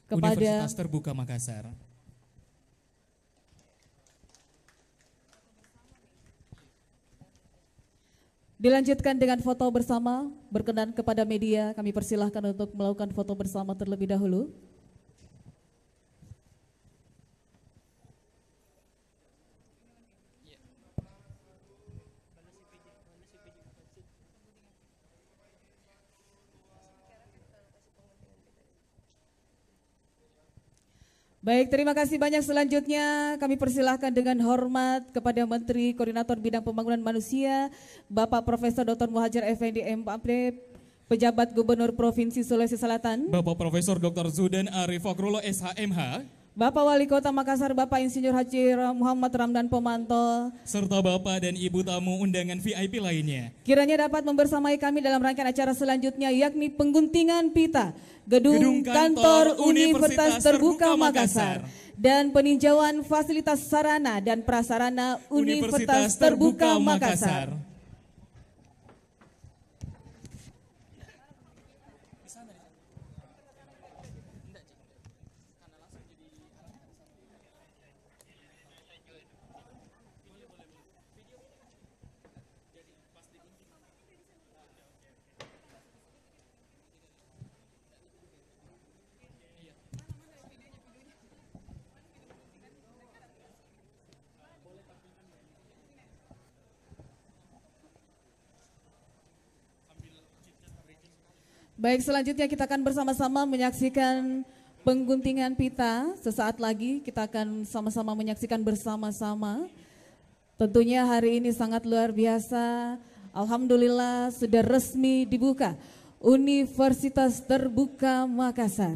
kepada Universitas Terbuka Makassar. Dilanjutkan dengan foto bersama, berkenan kepada media, kami persilahkan untuk melakukan foto bersama terlebih dahulu. Baik, terima kasih banyak. Selanjutnya kami persilahkan dengan hormat kepada Menteri Koordinator Bidang Pembangunan Manusia, Bapak Profesor Dr. Muhadjir Effendi MAP, Pejabat Gubernur Provinsi Sulawesi Selatan, Bapak Profesor Dr. Zudan Arif Fakrullah SHMH, Bapak Wali Kota Makassar Bapak Insinyur Haji Muhammad Ramdan Pomanto, serta Bapak dan Ibu tamu undangan VIP lainnya. Kiranya dapat membersamai kami dalam rangkaian acara selanjutnya, yakni pengguntingan pita Gedung Kantor Universitas Terbuka Makassar dan peninjauan fasilitas sarana dan prasarana Universitas Terbuka Makassar. Baik, selanjutnya kita akan bersama-sama menyaksikan pengguntingan pita. Sesaat lagi kita akan sama-sama menyaksikan bersama-sama. Tentunya hari ini sangat luar biasa. Alhamdulillah sudah resmi dibuka Universitas Terbuka Makassar.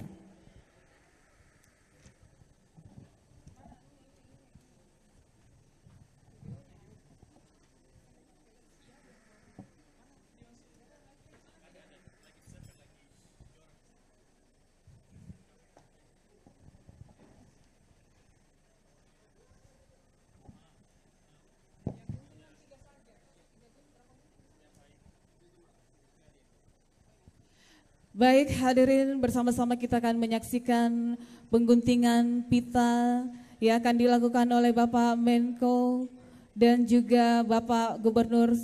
Baik hadirin, bersama-sama kita akan menyaksikan pengguntingan pita yang akan dilakukan oleh Bapak Menko dan juga Bapak Gubernur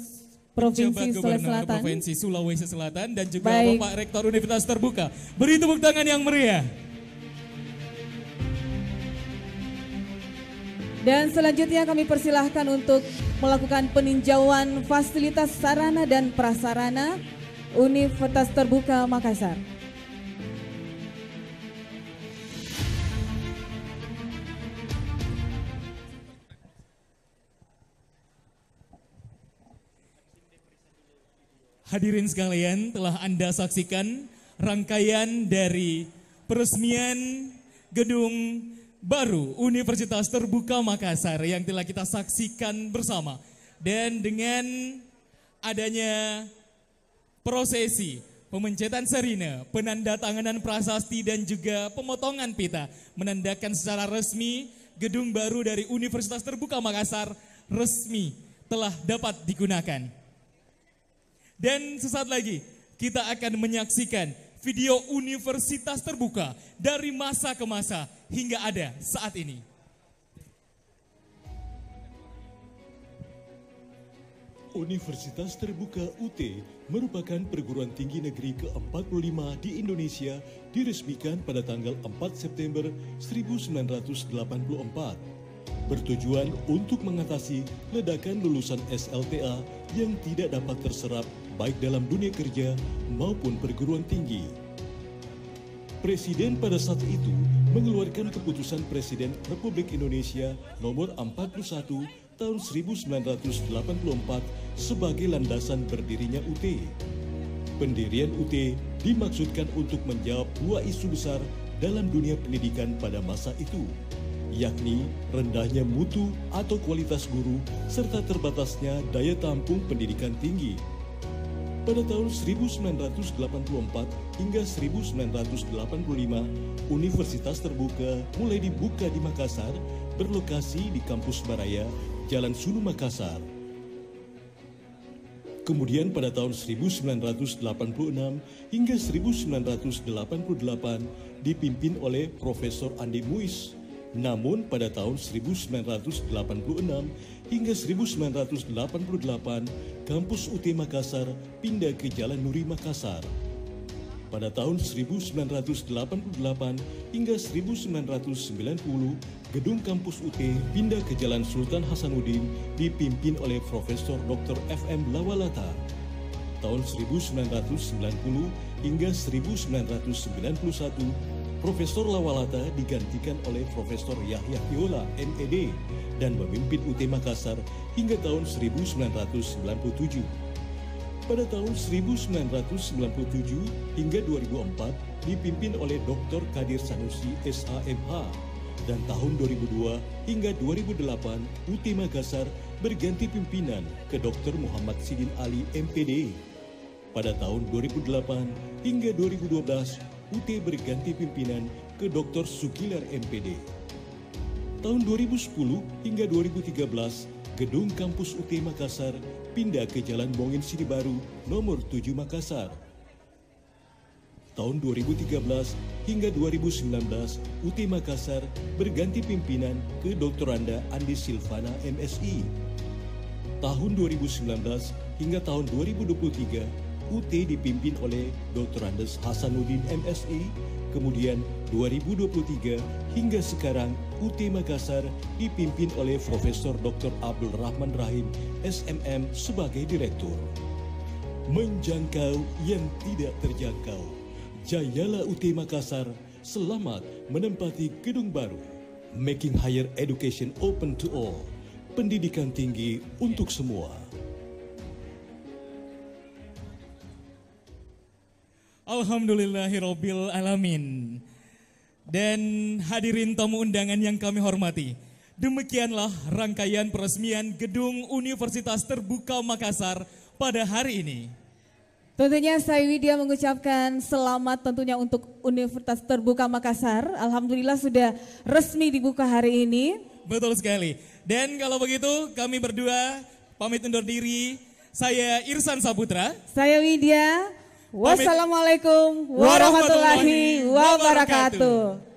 Provinsi Sulawesi Selatan. Provinsi Sulawesi Selatan dan juga Baik. Bapak Rektor Universitas Terbuka. Beri tepuk tangan yang meriah. Dan selanjutnya kami persilahkan untuk melakukan peninjauan fasilitas sarana dan prasarana Universitas Terbuka Makassar. Hadirin sekalian, telah Anda saksikan rangkaian dari peresmian gedung baru Universitas Terbuka Makassar yang telah kita saksikan bersama. Dan dengan adanya prosesi pemencetan sarina, penandatanganan prasasti dan juga pemotongan pita menandakan secara resmi gedung baru dari Universitas Terbuka Makassar resmi telah dapat digunakan. Dan sesaat lagi kita akan menyaksikan video Universitas Terbuka dari masa ke masa hingga ada saat ini. Universitas Terbuka UT merupakan perguruan tinggi negeri ke-45 di Indonesia, diresmikan pada tanggal 4 September 1984. Bertujuan untuk mengatasi ledakan lulusan SLTA yang tidak dapat terserap baik dalam dunia kerja maupun perguruan tinggi. Presiden pada saat itu mengeluarkan keputusan Presiden Republik Indonesia nomor 41 tahun 1984 sebagai landasan berdirinya UT. Pendirian UT dimaksudkan untuk menjawab dua isu besar dalam dunia pendidikan pada masa itu, yakni rendahnya mutu atau kualitas guru serta terbatasnya daya tampung pendidikan tinggi. Pada tahun 1984 hingga 1985, Universitas Terbuka mulai dibuka di Makassar, berlokasi di Kampus Baraya, Jalan Sunu Makassar. Kemudian pada tahun 1986 hingga 1988 dipimpin oleh Profesor Andi Muiz. Namun pada tahun 1986 hingga 1988, kampus UT Makassar pindah ke Jalan Nuri Makassar. Pada tahun 1988 hingga 1990, gedung kampus UT pindah ke Jalan Sultan Hasanuddin dipimpin oleh Profesor Dr. FM Lawalata. Tahun 1990 hingga 1991, Profesor Lawalata digantikan oleh Profesor Yahya Hiola, MED, dan memimpin UT Makassar hingga tahun 1997. Pada tahun 1997 hingga 2004 dipimpin oleh Dr. Kadir Sanusi, SAMH, dan tahun 2002 hingga 2008 UT Makassar berganti pimpinan ke Dr. Muhammad Sidin Ali, MPD. Pada tahun 2008 hingga 2012 UT berganti pimpinan ke Dr. Sukilar, MPD. Tahun 2010 hingga 2013, gedung kampus UT Makassar pindah ke Jalan Bongin Sidi Baru, nomor 7 Makassar. Tahun 2013 hingga 2019, UT Makassar berganti pimpinan ke Dr. Anda Andi Silvana, MSI. Tahun 2019 hingga tahun 2023, UT dipimpin oleh Dr. Andes Hasanuddin, MSI. Kemudian 2023 hingga sekarang UT Makassar dipimpin oleh Profesor Dr. Abdul Rahman Rahim, SMM, sebagai direktur. Menjangkau yang tidak terjangkau. Jayalah UT Makassar, selamat menempati gedung baru. Making higher education open to all. Pendidikan tinggi untuk semua. Alhamdulillahirabbil alamin. Dan hadirin tamu undangan yang kami hormati, demikianlah rangkaian peresmian gedung Universitas Terbuka Makassar pada hari ini. Tentunya saya Widya mengucapkan selamat tentunya untuk Universitas Terbuka Makassar. Alhamdulillah sudah resmi dibuka hari ini. Betul sekali. Dan kalau begitu kami berdua pamit undur diri. Saya Irsan Saputra. Saya Widya. Wassalamualaikum warahmatullahi wabarakatuh.